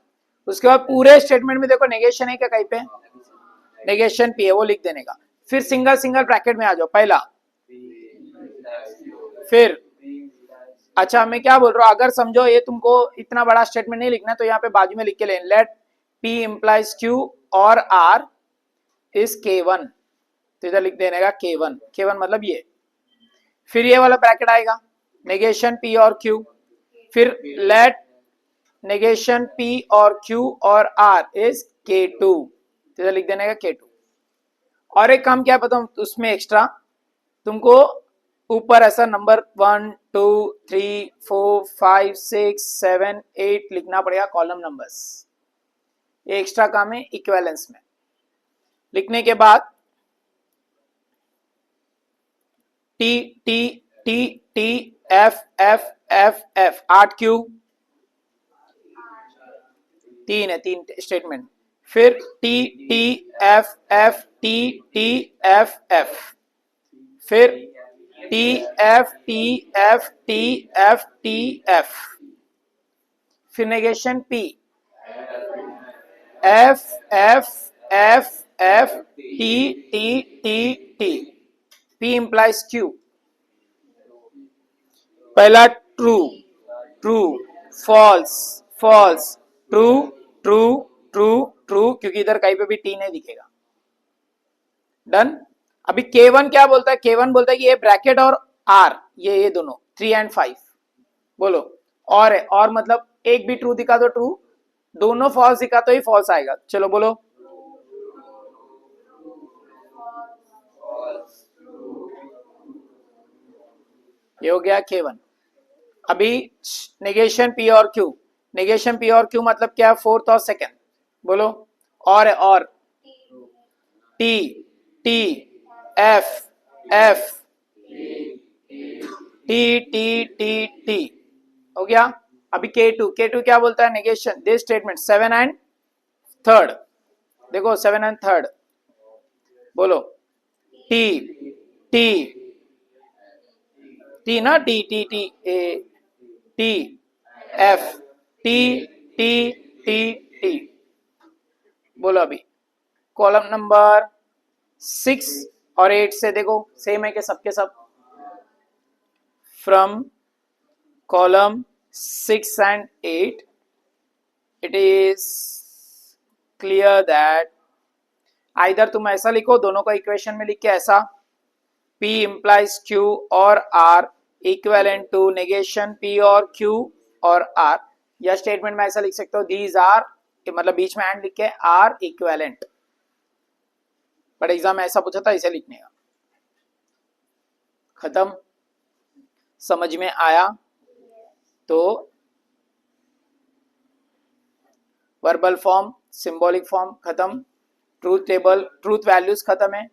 [SPEAKER 1] उसके बाद पूरे स्टेटमेंट में देखो नेगेशन है क्या कहीं पे? नेगेशन P है, वो लिख देने का। फिर सिंगल सिंगल ब्रैकेट में आ जाओ पहला, फिर अच्छा मैं क्या बोल रहा हूँ, अगर समझो ये तुमको इतना बड़ा स्टेटमेंट नहीं लिखना तो यहाँ पे बाजू में लिख के लें लेट P implies Q और R is K1, तो इधर लिख देने का K1। K1 मतलब ये। फिर ये वाला ब्रैकेट आएगा नेगेशन P और Q, फिर लेट नेगेशन P और Q और R is K2, तो इधर लिख देने का K2। और एक काम क्या पता उसमें एक्स्ट्रा तुमको ऊपर ऐसा नंबर 1 2 3 4 5 6 7 8 लिखना पड़ेगा कॉलम नंबर्स। ये एक्स्ट्रा काम है इक्विवेलेंस में। लिखने के बाद T T T T F F F F 8 Q, 3 है, 3 स्टेटमेंट। फिर T T F F T T F F, फिर T F T F T F T F, फिर negation P F F F F T T T T, P implies Q. पहला true true, false false, true true true true, क्योंकि इधर कहीं पे भी T नहीं दिखेगा। डन। अभी K1 क्या बोलता है? K1 बोलता है कि ये ब्रैकेट और R, ये दोनों 3 and 5, बोलो और है, और मतलब एक भी ट्रू दिखा तो ट्रू, दोनों फॉल्स दिखा तो ही फॉल्स आएगा। चलो बोलो, ये हो गया K1। अभी नेगेशन P और Q, नेगेशन P और Q मतलब क्या? फोर्थ और सेकंड, बोलो और है, और T T F F T T T T, हो गया। अभी K2 क्या बोलता है? Negation this statement 7 and 3rd, देखो 7 and 3rd, बोलो T T T ना, T T T A T F T T T T, बोलो। अभी कॉलम नंबर 6 और 8 से देखो सेम है कि सबके सब? From column 6 and 8 it is clear that either तुम ऐसा लिखो, दोनों को इक्वेशन में लिख के ऐसा, P implies Q और R equivalent to negation P और Q और R, या स्टेटमेंट में ऐसा लिख सकते हो दीज आर, मतलब बीच में एंड लिख के आर इक्विवेलेंट। बट एग्जाम में ऐसा पूछा था, इसे लिखने का। खत्म? समझ में आया? तो वर्बल फॉर्म, सिंबॉलिक फॉर्म खत्म, ट्रूथ टेबल, ट्रूथ वैल्यूज खत्म है,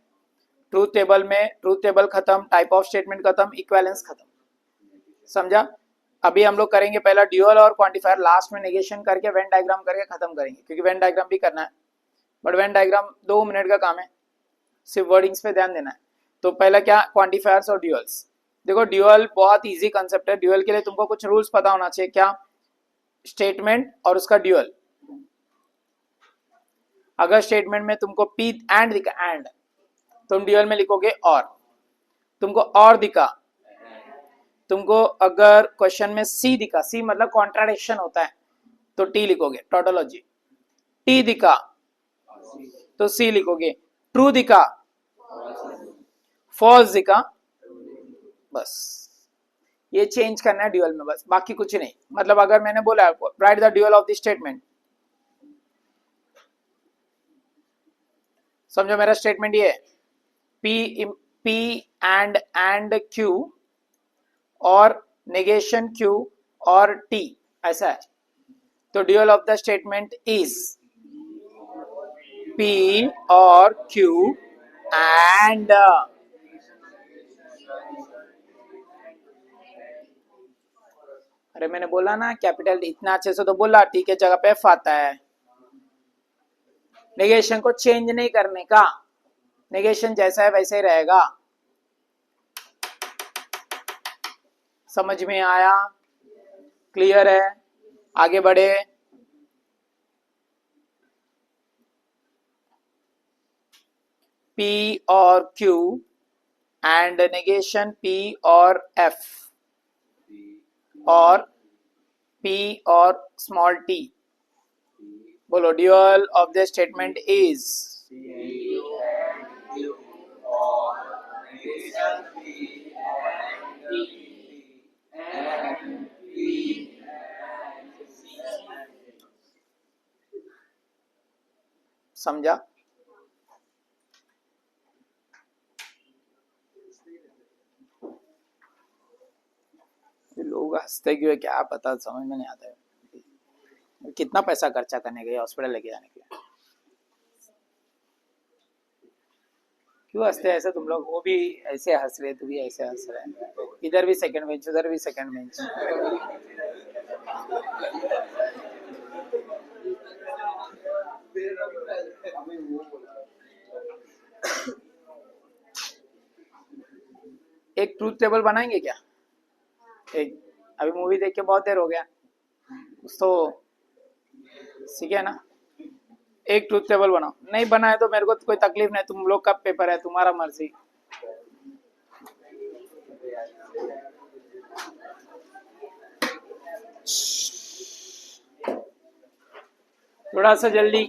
[SPEAKER 1] ट्रूथ टेबल में ट्रूथ टेबल खत्म, टाइप ऑफ स्टेटमेंट खत्म, इक्विवेलेंस खत्म। समझा? अभी हम लोग करेंगे पहला ड्यूअल और क्वांटिफायर, लास्ट में नेगेशन करके वेन डायग्राम करके खत्म करेंगे, क्योंकि वेन डायग्राम भी करना है, बट वेन डायग्राम 2 मिनट का काम है, सिर्फ वर्डिंग्स पे ध्यान देना है। तो पहला क्या? क्वांटिफायर्स और ड्यूअल्स। देखो ड्यूअल बहुत इजी कंसेप्ट है। ड्यूअल के लिए तुमको कुछ रूल्स पता होना चाहिए। क्या? स्टेटमेंट और उसका ड्यूअल। अगर स्टेटमेंट में तुमको पी एंड दिखा, एंड, तुम ड्यूअल में लिखोगे और। तुमको और दिखा, तुमको अगर क्वेश्चन में सी दिखा, सी मतलब कॉन्ट्राडिक्शन होता है, तो टी लिखोगे, टोटोलॉजी। टी दिखा तो सी लिखोगे। ट्रू दिखा, फॉल्स दिखा, बस ये चेंज करना है ड्यूअल में, बस बाकी कुछ नहीं। मतलब अगर मैंने बोला right the dual of the statement, समझो मेरा स्टेटमेंट ये है, पी एंड क्यू और नेगेशन क्यू और टी, ऐसा है। तो dual of the statement is P और क्यू एंड, अरे मैंने बोला ना कैपिटल, इतना अच्छे से तो बोला, टी के जगह पे एफ आता है। नेगेशन को चेंज नहीं करने का, नेगेशन जैसा है वैसे ही रहेगा। समझ में आया? क्लियर है? आगे बढ़े। P और Q एंड नेगेशन P और F और P और स्मॉल t, बोलो dual of the statement is समझा? लोग हंसते क्यों है क्या पता, समझ में नहीं आता है। कितना पैसा खर्चा करने गए हॉस्पिटल लेके जाने के लिए। क्यों हंसते हैं ऐसे तुम लोग? वो भी ऐसे हंस रहे, तू भी ऐसे हंस रहे हैं, इधर भी सेकंड बेंच, उधर भी सेकंड बेंच। एक ट्रूथ टेबल बनाएंगे क्या? एक, अभी मूवी देख के बहुत देर हो गया, कुछ तो सीखे ना। एक ट्रूथ टेबल बनाओ, नहीं बनाए तो मेरे को तो कोई तकलीफ नहीं, तुम लोग का पेपर है, तुम्हारा मर्जी। थोड़ा सा जल्दी।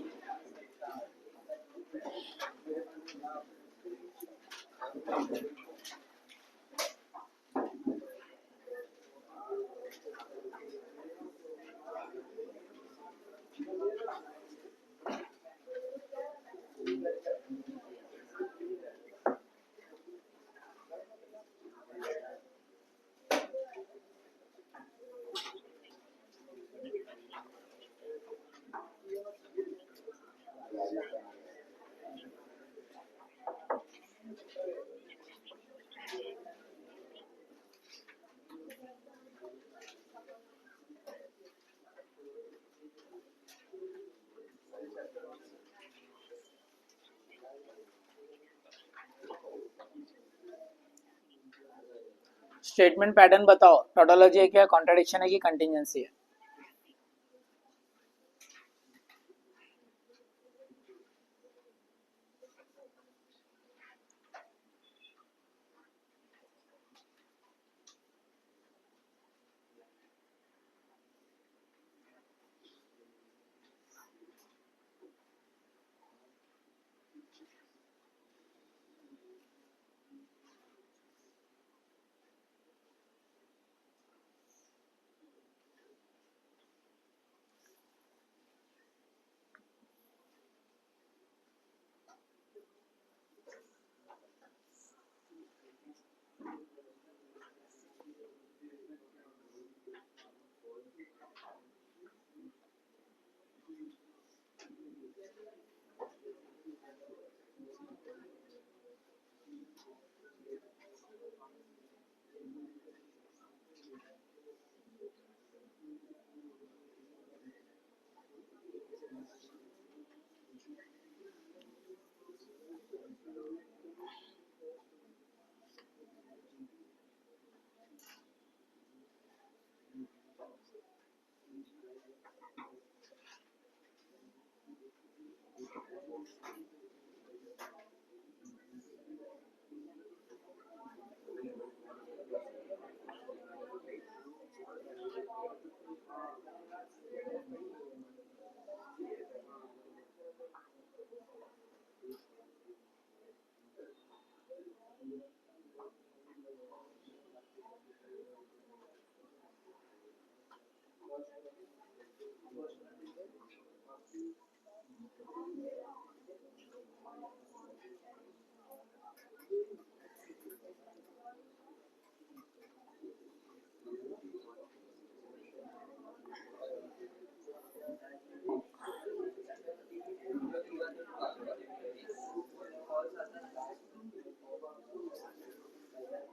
[SPEAKER 1] स्टेटमेंट पैटर्न बताओ, टोटोलॉजी है क्या, कॉन्ट्रडिक्शन है कि कंटिजेंसी है?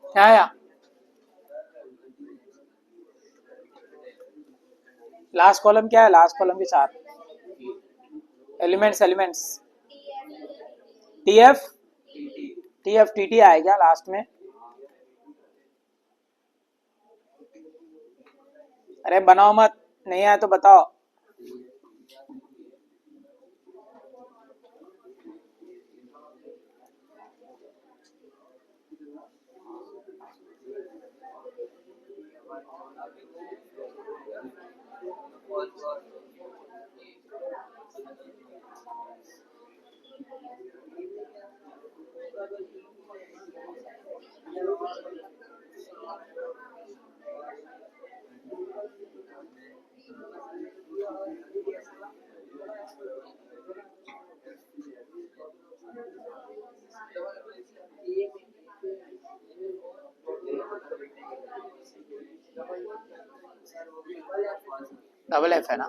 [SPEAKER 1] क्या आया? लास्ट कॉलम क्या है? लास्ट कॉलम के चार elements, elements T F, T F T T आएगा लास्ट में। अरे बनाओ मत, नहीं आया तो बताओ। डबल एफ है ना?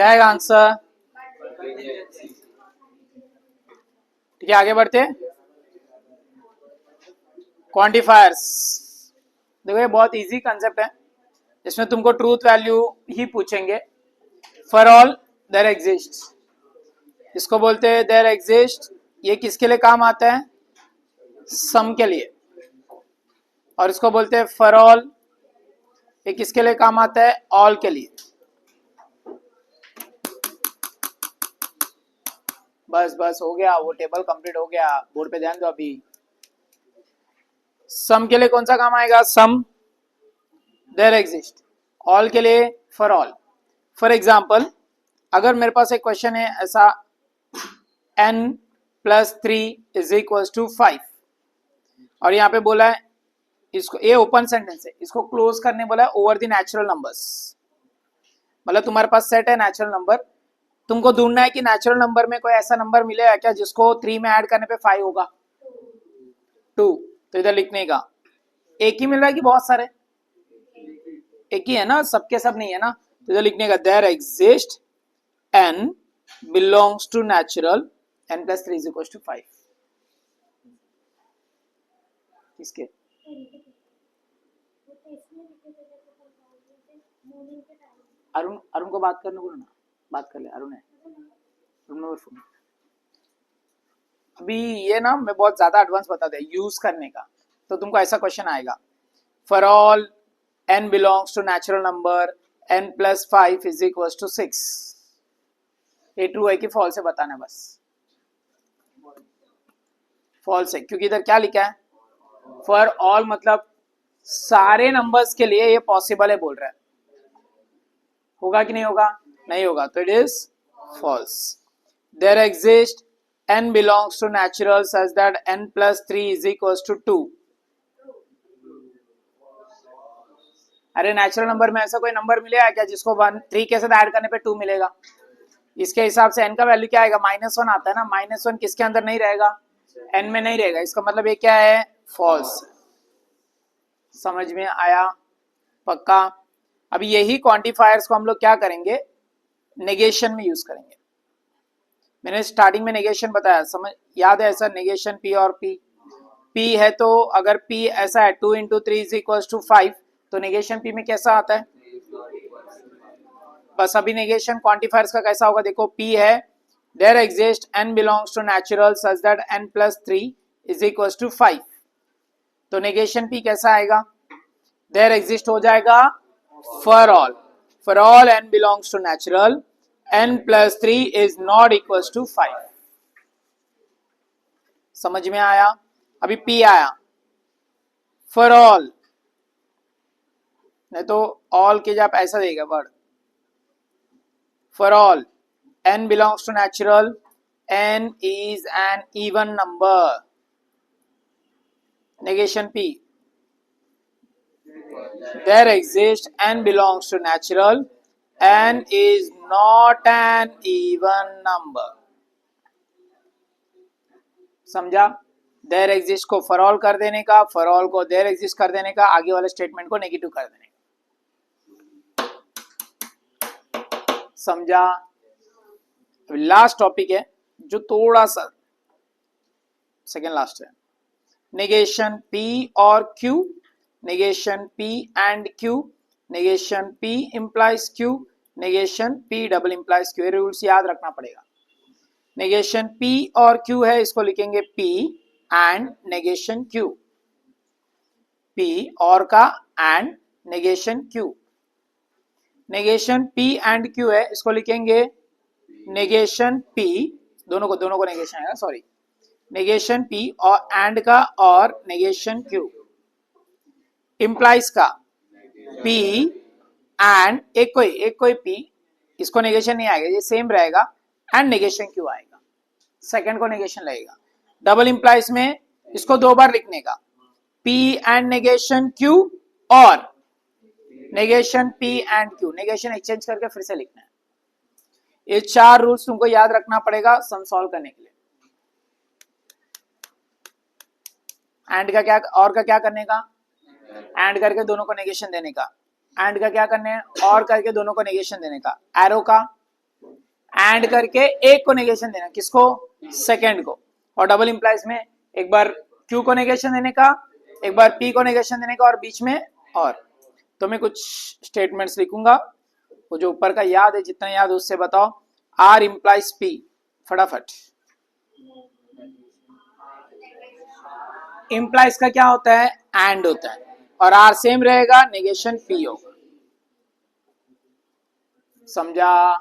[SPEAKER 1] क्या है आंसर? ठीक है, आगे बढ़ते हैं। क्वांटिफायर्स, देखो ये बहुत इजी कंसेप्ट है, इसमें तुमको ट्रूथ वैल्यू ही पूछेंगे। फॉर ऑल देयर एग्जिस्ट, इसको बोलते हैं देयर एग्जिस्ट। ये किसके लिए काम आता है? सम के लिए। और इसको बोलते हैं फॉर ऑल, ये किसके लिए काम आता है? ऑल के लिए। बस बस हो गया, वो टेबल कंप्लीट हो गया, बोर्ड पे ध्यान दो। अभी सम के लिए कौन सा काम आएगा? सम, देयर एग्जिस्ट। ऑल के लिए फॉर ऑल। फॉर एग्जाम्पल, अगर मेरे पास एक क्वेश्चन है ऐसा, n plus 3 is equal to 5, और यहाँ पे बोला है इसको, ये ओपन सेंटेंस है, इसको क्लोज करने बोला है ओवर द नेचुरल नंबर्स। मतलब तुम्हारे पास सेट है नेचुरल नंबर, तुमको ढूंढना है कि नेचुरल नंबर में कोई ऐसा नंबर मिलेगा क्या जिसको 3 में ऐड करने पे 5 होगा? 2। तो इधर लिखने का, एक ही मिल रहा है कि बहुत सारे? एक ही है ना, सबके सब नहीं है ना। तो इधर लिखने का there exist n belongs to natural n plus 3 is equal to 5। किसके? अरुण, अरुण को बात करने बोलो ना, बात कर ले। अरुण है, अभी ये ना मैं बहुत ज्यादा एडवांस बता दे यूज करने का, तो तुमको ऐसा क्वेश्चन आएगा, for all n belongs to natural number n plus 5 is equal to 6। ये ट्रू है कि फॉल्स है बताना बस। फॉल्स है, क्योंकि इधर क्या लिखा है? फॉर ऑल, मतलब सारे नंबर्स के लिए ये पॉसिबल है बोल रहा है। होगा कि नहीं होगा? नहीं होगा, तो it is false. There exist n belongs to natural such that n plus 3 is equals to 2। अरे नेचुरल नंबर में ऐसा कोई नंबर मिलेगा क्या जिसको 3 के साथ ऐड करने पे 2 मिलेगा? इसके हिसाब से n का वैल्यू क्या आएगा? -1 आता है ना। -1 किसके अंदर नहीं रहेगा? n में नहीं रहेगा। इसका मतलब ये क्या है? फॉल्स। समझ में आया? पक्का? अभी यही क्वांटिफायर्स को हम लोग क्या करेंगे? नेगेशन में यूज करेंगे। मैंने स्टार्टिंग में नेगेशन बताया, समझ याद है? ऐसा नेगेशन p और p, p है तो अगर p ऐसा है 2 इंटू 3 इज इक्वल टू 5, तो नेगेशन p में कैसा आता है? बस अभी नेगेशन क्वांटिफायर्स का कैसा होगा देखो, p है there exist n belongs to natural such that n plus 3 is equal to 5, तो नेगेशन p कैसा आएगा? देयर एग्जिस्ट हो जाएगा for all n belongs to natural n plus 3 is not equal to 5। समझ में आया? अभी p आया फॉर ऑल, नहीं तो ऑल के जब ऐसा देगा word, for all n belongs to natural, n is an even number, negation p, there exists n belongs to natural, n is not an even number। समझा? देयर एग्जिस्ट को for all कर देने का, for all को there exist कर देने का, आगे वाले स्टेटमेंट को नेगेटिव कर देने का। समझा? लास्ट टॉपिक है जो थोड़ा सा सेकेंड लास्ट है, नेगेशन p और q, negation p and q, negation p implies q, negation p double implies q। Rules याद रखना पड़ेगा। negation p और q है, इसको लिखेंगे p and negation q, p और का and negation q। negation p and q है, इसको लिखेंगे negation p, दोनों को negation आएगा, सॉरी, negation p और and का और negation q, implies का p and एक कोई p, इसको नेगेशन नहीं आएगा, ये सेम रहेगा, एंड नेगेशन q आएगा, सेकंड को नेगेशन लगेगा। डबल इंप्लाइज में इसको 2 बार लिखने का, p एंड नेगेशन q और negation p and q, negation exchange करके फिर से लिखना है। ये 4 रूल्स तुमको याद रखना पड़ेगा सम सॉल्व करने के लिए। एंड का क्या और का क्या करने का? एंड करके दोनों को नेगेशन देने का। एंड का क्या करने हैं? और करके दोनों को नेगेशन देने का। एरो का एंड करके एक को नेगेशन देना, किसको, सेकेंड को, और डबल इंप्लाइज में एक बार क्यू को नेगेशन देने का, एक बार पी को नेगेशन देने का, और बीच में और। तो मैं कुछ स्टेटमेंट्स लिखूंगा, वो जो ऊपर का याद है, जितना याद उससे बताओ। आर इंप्लाइज पी, फटाफट। इंप्लाइज का क्या होता है, एंड होता है, और आर सेम रहेगा, नेगेशन पी होगा। समझा?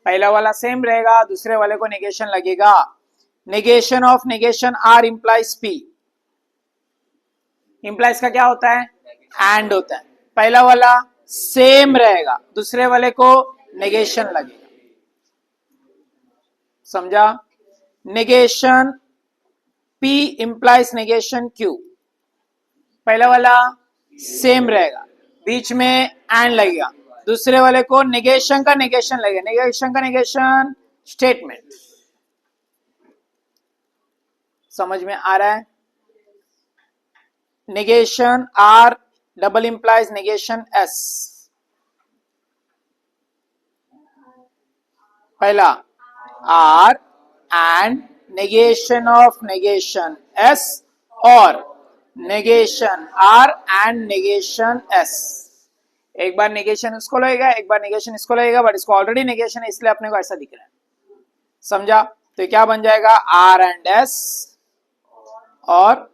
[SPEAKER 1] पहला वाला सेम रहेगा, दूसरे वाले को नेगेशन लगेगा। Negation of negation R implies P. Implies का क्या होता है, एंड होता है। पहला वाला सेम रहेगा, दूसरे वाले को नेगेशन लगेगा। समझा? Negation P implies negation Q। पहला वाला सेम रहेगा, बीच में एंड लगेगा, दूसरे वाले को नेगेशन का नेगेशन लगेगा। नेगेशन का नेगेशन स्टेटमेंट। समझ में आ रहा है? Negation R double implies negation S। पहला R and negation of negation S, और negation R and negation S। एक बार negation इसको लगेगा, एक बार negation इसको लगेगा, बट इसको ऑलरेडी negation है इसलिए अपने को ऐसा दिख रहा है। समझा? तो क्या बन जाएगा, R and S और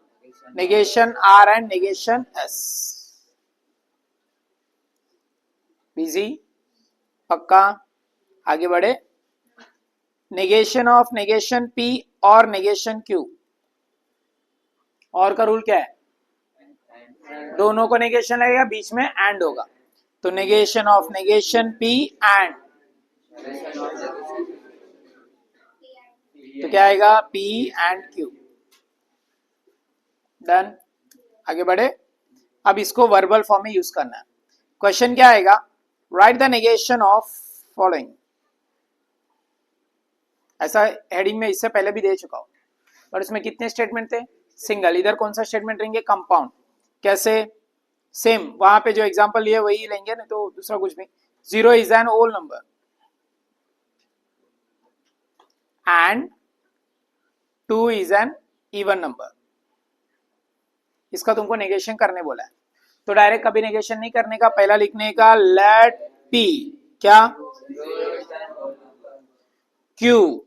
[SPEAKER 1] negation R and negation S। Busy? पक्का? आगे बढ़े। नेगेशन ऑफ नेगेशन P और नेगेशन Q। और का रूल क्या है, दोनों को नेगेशन लगेगा, बीच में एंड होगा। तो negation of negation P and, तो क्या आएगा, P एंड Q। डन। आगे बढ़े। अब इसको वर्बल फॉर्म में यूज करना है। क्वेश्चन क्या आएगा, right the negation of following. ऐसा हेडिंग में इससे पहले भी दे चुका हूं, और इसमें कितने स्टेटमेंट थे, सिंगल। इधर कौन सा स्टेटमेंट रहेंगे, कंपाउंड। कैसे, सेम वहां पे जो एग्जांपल लिए वही लेंगे, नहीं तो दूसरा कुछ भी। 0 is an whole number and 2 is an even number. इसका तुमको नेगेशन करने बोला है, तो डायरेक्ट कभी नेगेशन नहीं करने का, पहला लिखने का लेट पी क्या, क्यू,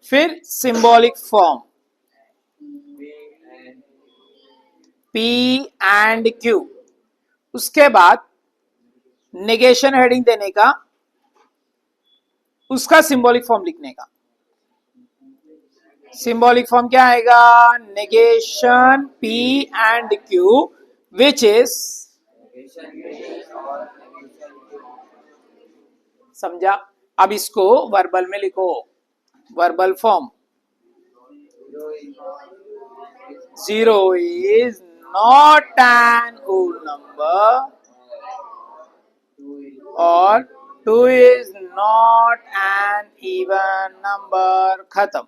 [SPEAKER 1] फिर symbolic form P and Q। उसके बाद नेगेशन हेडिंग देने का, उसका सिंबॉलिक फॉर्म लिखने का। सिंबॉलिक फॉर्म क्या आएगा, negation P and Q which is, समझा? अब इसको वर्बल में लिखो, verbal form. 0 is not an whole number और 2 is not an even number। खत्म।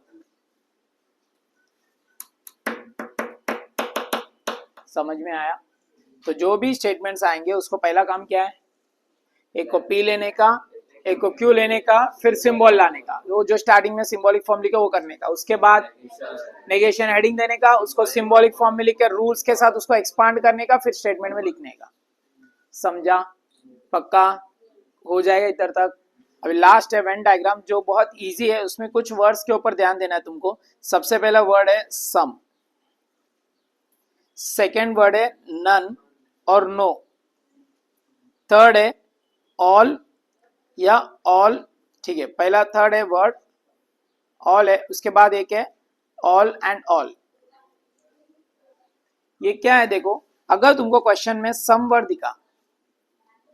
[SPEAKER 1] समझ में आया? तो जो भी स्टेटमेंट्स आएंगे उसको पहला काम क्या है, एक को P लेने का, एक को Q लेने का, फिर सिंबल लाने का, वो जो स्टार्टिंग में सिंबॉलिक फॉर्म लिखे वो करने का। उसके बाद नेगेशन हेडिंग देने का, उसको सिंबॉलिक फॉर्म में लिखकर रूल्स के साथ उसको एक्सपांड करने का, फिर स्टेटमेंट में लिखने का। समझा? पक्का? हो जाएगा इधर तक। अभी लास्ट है वेन डायग्राम, जो बहुत इजी है। उसमें कुछ वर्ड्स के ऊपर ध्यान देना है तुमको। सबसे पहला वर्ड है सम, सेकेंड वर्ड है नन और नो, थर्ड है ऑल या ऑल। ठीक है, पहला थर्ड है वर्ड ऑल है, उसके बाद एक है ऑल एंड ऑल। ये क्या है देखो, अगर तुमको क्वेश्चन में सम वर्ड दिखा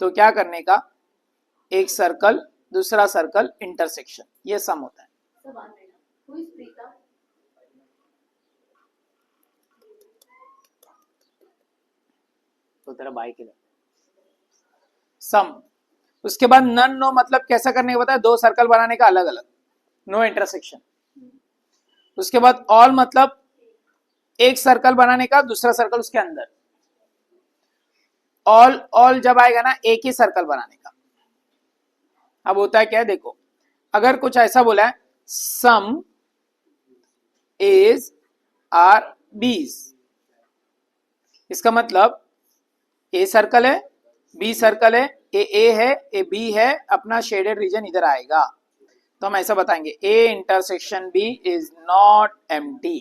[SPEAKER 1] तो क्या करने का, एक सर्कल, दूसरा सर्कल, इंटरसेक्शन, ये सम होता है। तो तेरा बाइक है सम। उसके बाद नन नो मतलब कैसा करने का, बताया, दो सर्कल बनाने का अलग अलग, नो इंटरसेक्शन। उसके बाद ऑल मतलब एक सर्कल बनाने का, दूसरा सर्कल उसके अंदर। ऑल ऑल जब आएगा ना, एक ही सर्कल बनाने का। अब होता है क्या, देखो अगर कुछ ऐसा बोला है सम एज आर बीज, इसका मतलब ए सर्कल है, बी सर्कल है, ए है, ए बी है, अपना शेडेड रीजन इधर आएगा, तो हम ऐसा बताएंगे A intersection B is not empty.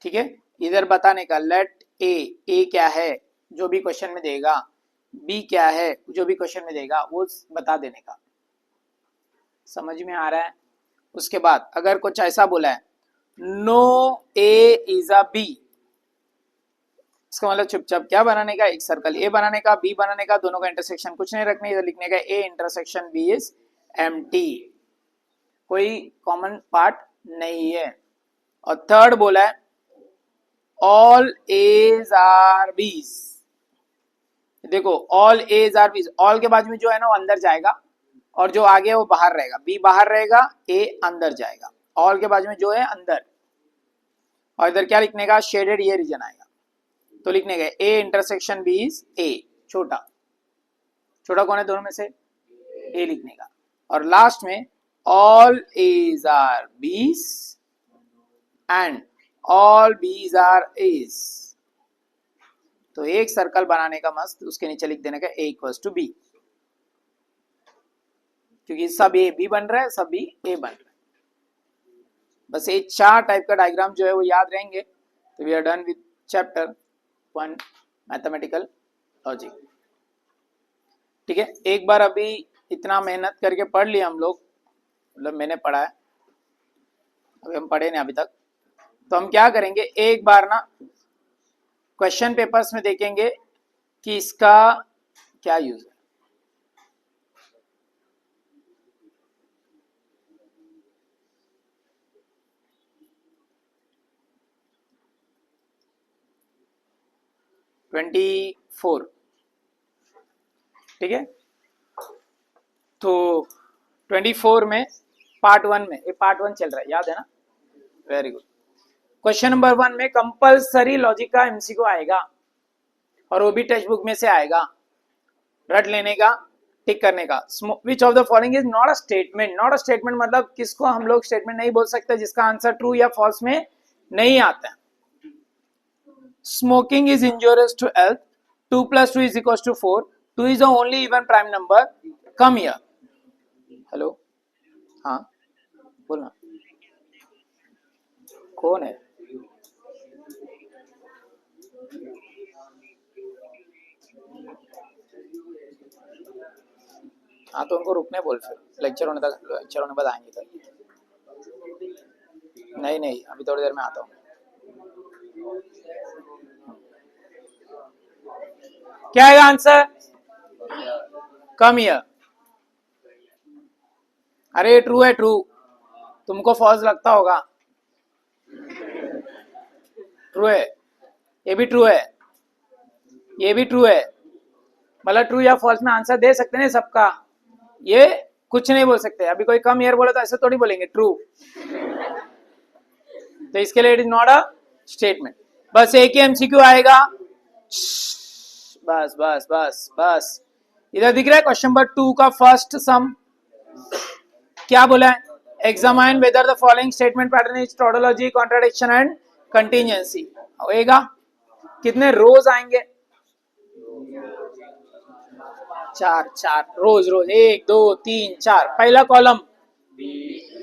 [SPEAKER 1] ठीक है, इधर बताने का लेट ए क्या है जो भी क्वेश्चन में देगा, बी क्या है जो भी क्वेश्चन में देगा वो बता देने का। समझ में आ रहा है? उसके बाद अगर कुछ ऐसा बोला है no A is a B, इसका मतलब चुपचाप क्या बनाने का, एक सर्कल ए बनाने का, बी बनाने का, दोनों का इंटरसेक्शन कुछ नहीं रखने, इधर लिखने का A intersection B is empty, कोई कॉमन पार्ट नहीं है। और थर्ड बोला है ऑल एज आर बीज, देखो all A's are B's, all के बाद में जो है ना वो अंदर जाएगा और जो आगे है वो बाहर रहेगा, बी बाहर रहेगा, ए अंदर जाएगा, ऑल के बाद में जो है अंदर, और इधर क्या लिखने का, शेडेड ये रीजन आएगा, तो लिखने का A intersection B is A, छोटा छोटा कौन है दोनों में से, ए लिखने का। और लास्ट में all A's are B's and all B's are A's, तो एक सर्कल बनाने का मस्त, उसके नीचे लिख देने का ए इक्वल्स टू बी, क्योंकि सब ए बी बन रहा है, सब बी ए बन रहा है। बस ये 4 टाइप का डायग्राम जो है वो याद रहेंगे, तो we are done with chapter 1 mathematical logic. ठीक है, एक बार अभी इतना मेहनत करके पढ़ लिया हम लोग, मतलब मैंने पढ़ा है, अभी हम पढ़े नहीं अभी तक, तो हम क्या करेंगे एक बार ना क्वेश्चन पेपर्स में देखेंगे कि इसका क्या यूज है। ठीक है, तो 24 में पार्ट 1 में, ये पार्ट 1 चल रहा है, याद है ना, वेरी गुड। क्वेश्चन नंबर 1 में कंपलसरी लॉजिक का एमसीक्यू आएगा और वो भी टेक्स्ट बुक में से आएगा, रट लेने का, टिक करने का। Which of the following is not a statement, not a statement मतलब किसको हम लोग स्टेटमेंट नहीं बोल सकते जिसका आंसर ट्रू या फॉल्स में नहीं आता है। Smoking is injurious to health. 2 plus 2 is equals to 4. 2 is the only even prime number. Come here. Hello. हाँ बोलना, कौन है? हाँ तो उनको रुकने बोल, फिर लेक्चर होने तक, लेक्चर होने बाद आएंगे कल। नहीं नहीं अभी थोड़ी देर में आता हूँ। क्या है आंसर? Come here. अरे ट्रू है, ट्रू, तुमको फॉल्स लगता होगा, ट्रू है, ये भी ट्रू है, ये भी ट्रू है, मतलब ट्रू या फॉल्स में आंसर दे सकते हैं सबका, ये कुछ नहीं बोल सकते। अभी कोई कम ईयर बोले तो ऐसे थोड़ी बोलेंगे ट्रू, तो इसके लिए it is not a statement. बस एक ही एमसीक्यू आएगा, बस बस बस बस। इधर दिख रहा है क्वेश्चन नंबर 2 का फर्स्ट सम, क्या बोला है, examine whether the following statement pattern is tautology, contradiction and contingency. होएगा, कितने रोज आएंगे, 4 4 रोज रोज, 1 2 3 4, पहला कॉलम,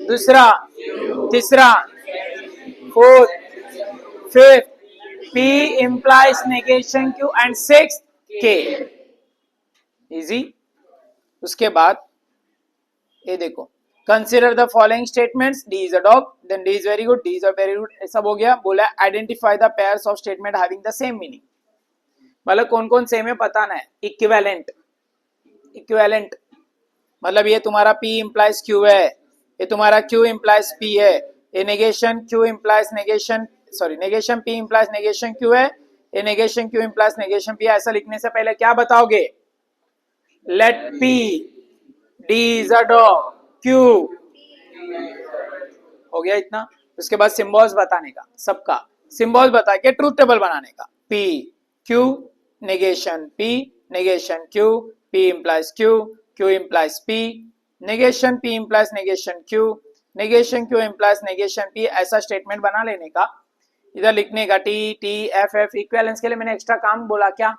[SPEAKER 1] दूसरा, तीसरा, fourth, fifth, P implies negation Q and sixth K, easy। उसके बाद ये देखो, consider the following statements, D is a dog, then D is very good, D is a very good, सब हो गया। बोला identify the pairs of statement having the same meaning, मतलब कौन कौन सेम है बताना है। इक्विवेलेंट, इक्विवेलेंट मतलब ये तुम्हारा P implies Q है, ये तुम्हारा Q implies P है, ये negation Q implies negation, sorry negation P implies negation Q है, ये negation Q implies negation P है। ऐसा लिखने से पहले क्या बताओगे, late P, D is a dog, Q, हो गया इतना। उसके बाद सिंबल्स बताने का, सबका सिंबल्स बता के ट्रूथ टेबल बनाने का, P Q negation P negation Q P implies Q, Q implies P, negation P implies negation Q, negation Q implies negation P. ऐसा स्टेटमेंट बना लेने का, इधर लिखने का T T F F. Equivalence के लिए मैंने एक्स्ट्रा काम बोला क्या,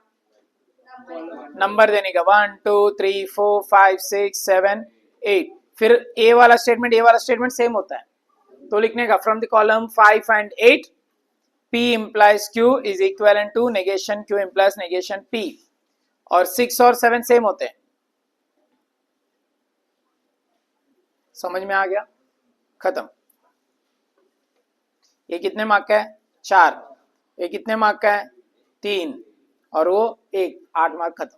[SPEAKER 1] नंबर देने का 1 2 3 4 5 6 7 8. फिर ए वाला स्टेटमेंट सेम होता है, तो लिखने का from the column 5 and 8 P implies Q is equivalent to negation Q implies negation P. और 6 और 7 सेम होते हैं, समझ में आ गया, खत्म. ये कितने मार्क का है 4, ये कितने मार्क का है 3, और वो 1, 8 मार्क, खत्म.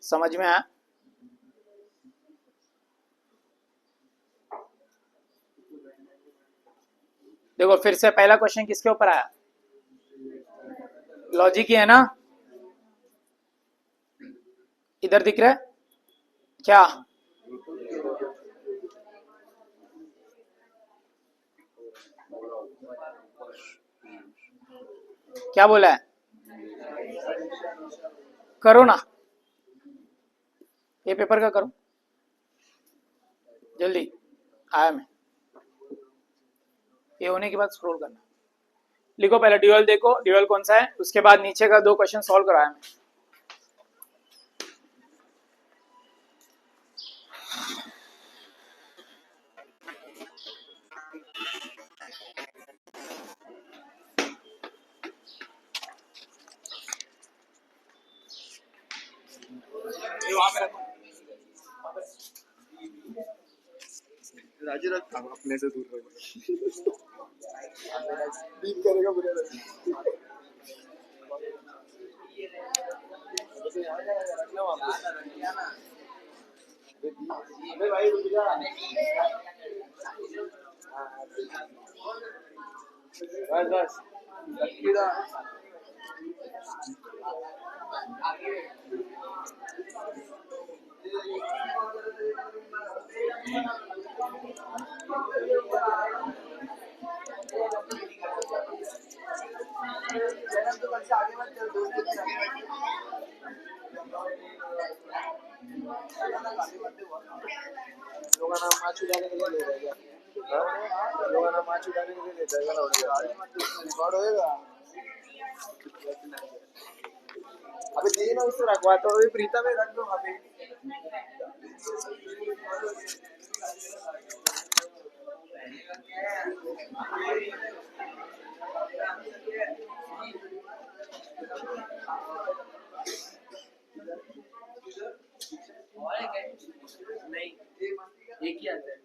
[SPEAKER 1] समझ में आया. देखो फिर से पहला क्वेश्चन किसके ऊपर आया, लॉजिक ही है ना, इधर दिख रहा है क्या, क्या बोला है, करो ना, ये पेपर का करो जल्दी, आया मैं. ये होने के बाद स्क्रॉल करना, लिखो पहले ड्यूअल, देखो ड्यूअल कौन सा है, उसके बाद नीचे का 2 क्वेश्चन सॉल्व कराया मैं.
[SPEAKER 2] राजू रख अपने से दूर रहो, बीप करेगा बुरा लगेगा. अबे भाई रुक जा, बस बस लकीरा. लोगांना माछ उडाने के लिए ले जाएगा, लोगांना माछ उडाने के लिए ले जाएगा, रिकॉर्ड होएगा. अबे दे ना उससे रखवा, तो अभी प्रीता में रख दो वहाँ पे. नहीं एक ही आता है.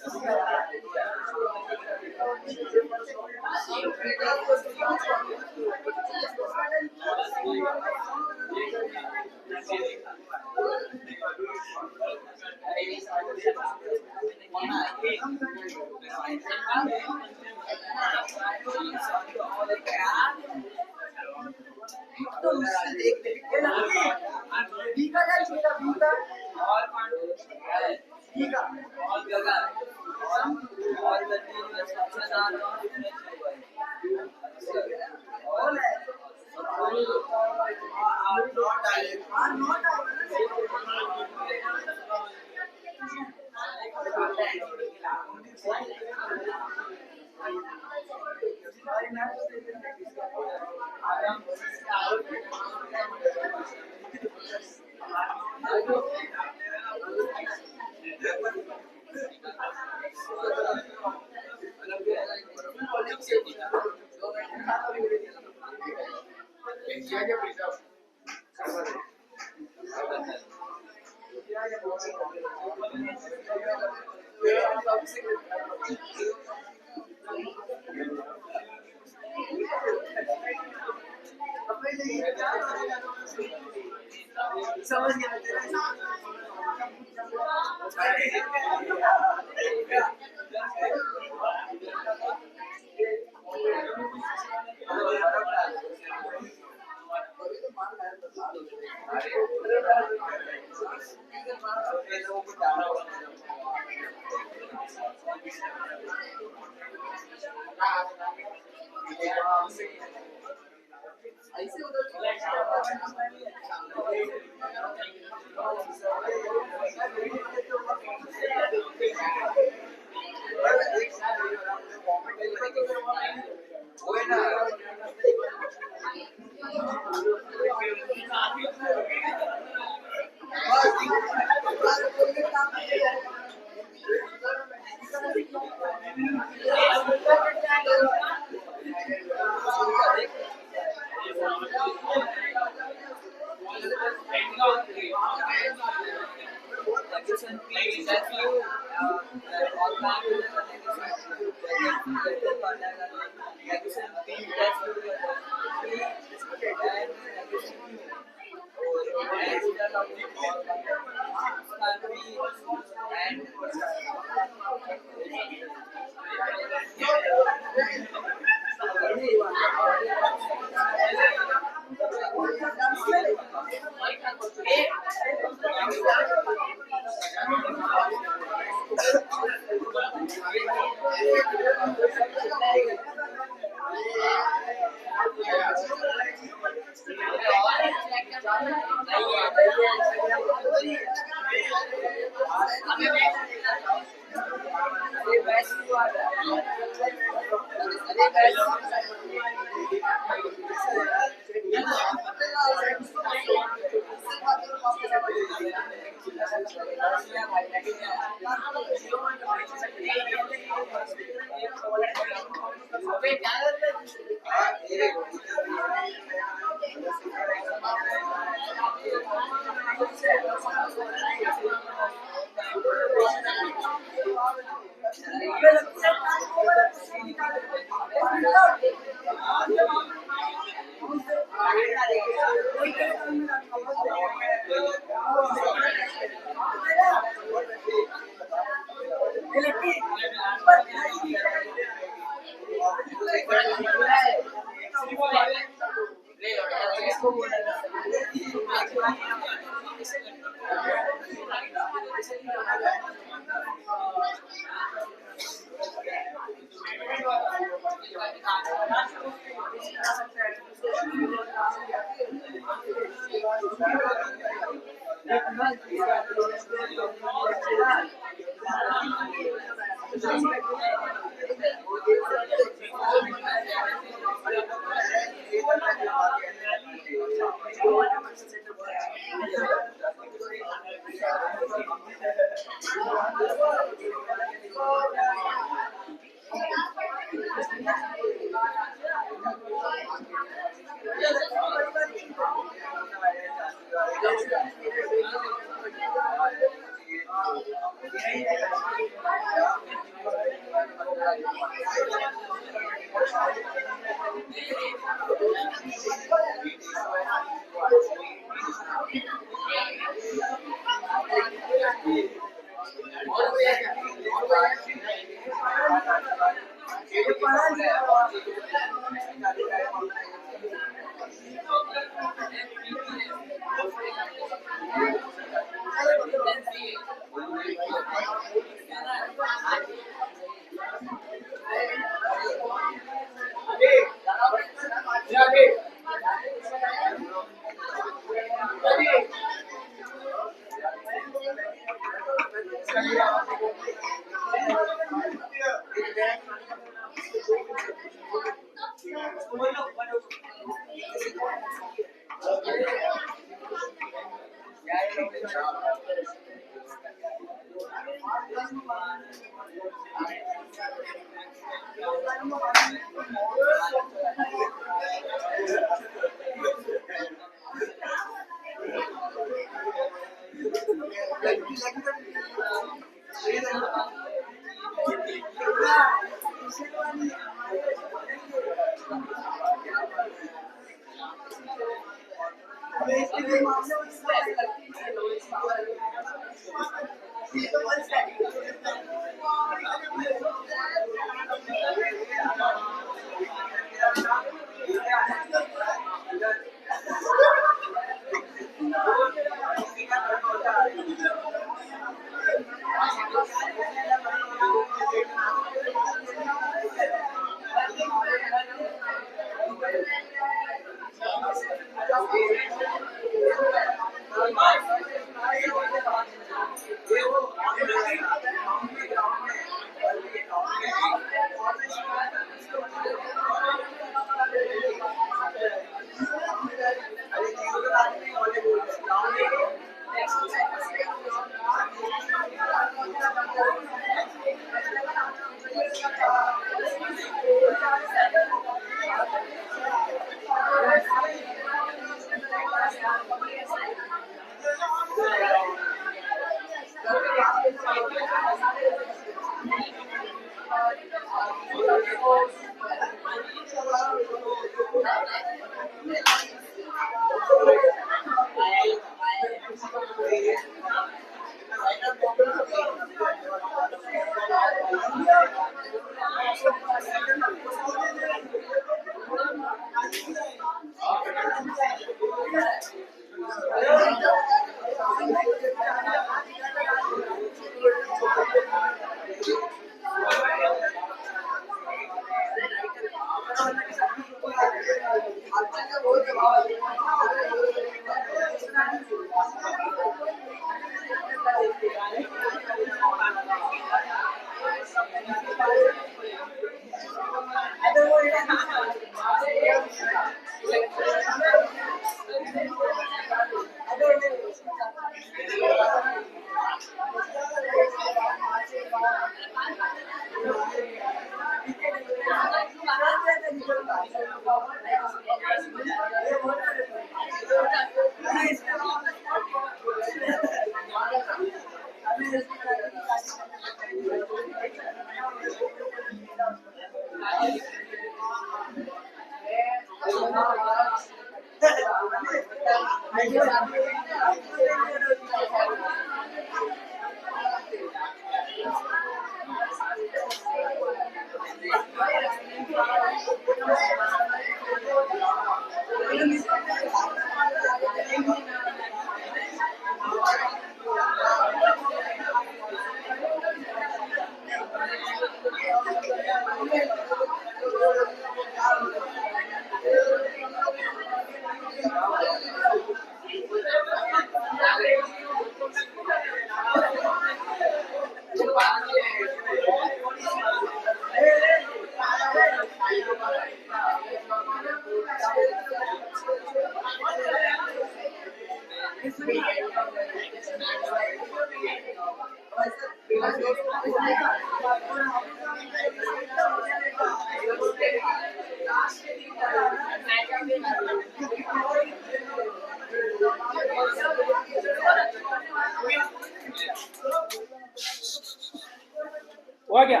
[SPEAKER 1] हुआ क्या?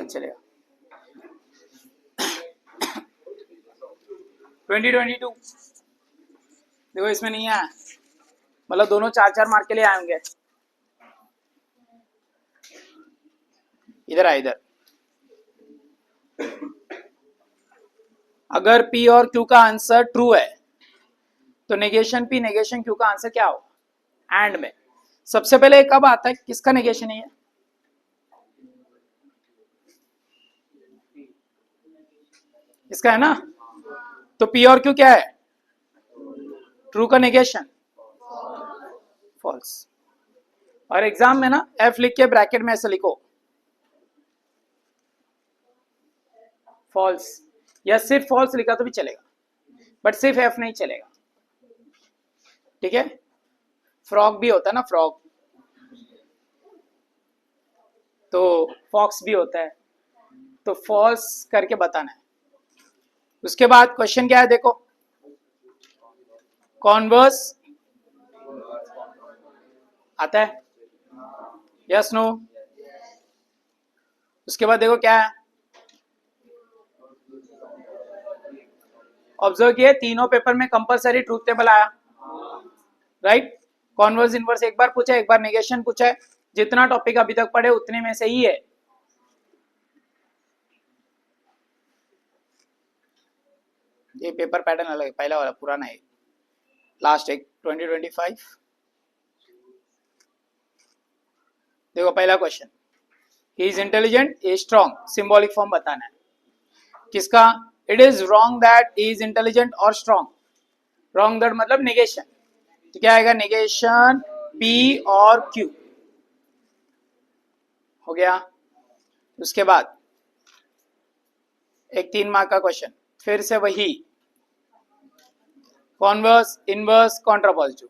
[SPEAKER 1] चलेगा। 2022 देखो इसमें नहीं आया, मतलब दोनों 4-4 मार्क के लिए आए होंगे। इधर आ, इधर अगर P और Q का आंसर ट्रू है तो नेगेशन P नेगेशन Q का आंसर क्या होगा? एंड में सबसे पहले कब आता है, किसका नेगेशन है ये? इसका है ना। तो P और Q क्या है? ट्रू का नेगेशन फॉल्स। और एग्जाम में ना F लिख के ब्रैकेट में ऐसे लिखो फॉल्स, या सिर्फ फॉल्स लिखा तो भी चलेगा, बट सिर्फ F नहीं चलेगा, ठीक है। फ्रॉग भी होता है ना, फ्रॉग, तो फॉक्स भी होता है, तो फॉल्स करके बताना है, उसके बाद क्वेश्चन क्या है देखो, कॉन्वर्स आता है, यस नो। उसके बाद देखो क्या है, ऑब्जर्व किए तीनों पेपर में कंपलसरी ट्रूथ टेबल आया, राइट। कॉन्वर्स इनवर्स एक बार पूछा है, एक बार नेगेशन पूछा है, जितना टॉपिक अभी तक पढ़े उतने में से ही है। ये पेपर पैटर्न अलग है, पहला वाला पुराना है, लास्ट एक 2025। देखो पहला question, he is intelligent, he is strong, symbolic form बताना है किसका, it is wrong that he is intelligent और स्ट्रॉन्ग, रॉन्ग दैट मतलब नेगेशन, तो क्या आएगा नेगेशन पी और क्यू, हो गया। उसके बाद एक 3 मार्क का क्वेश्चन, फिर से वही converse inverse contrapositive,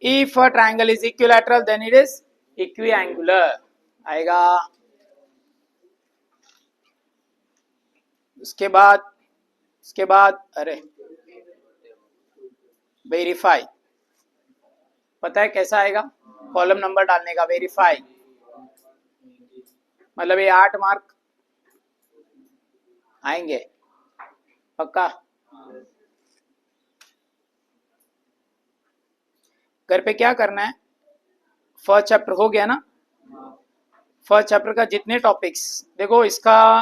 [SPEAKER 1] if a triangle is equilateral then it is equiangular आएगा। उसके बाद अरे वेरीफाई, पता है कैसा आएगा, कॉलम नंबर डालने का, वेरीफाई मतलब ये 8 मार्क आएंगे पक्का। घर पे क्या करना है, फर्स्ट चैप्टर हो गया ना, फर्स्ट चैप्टर का जितने टॉपिक्स देखो, इसका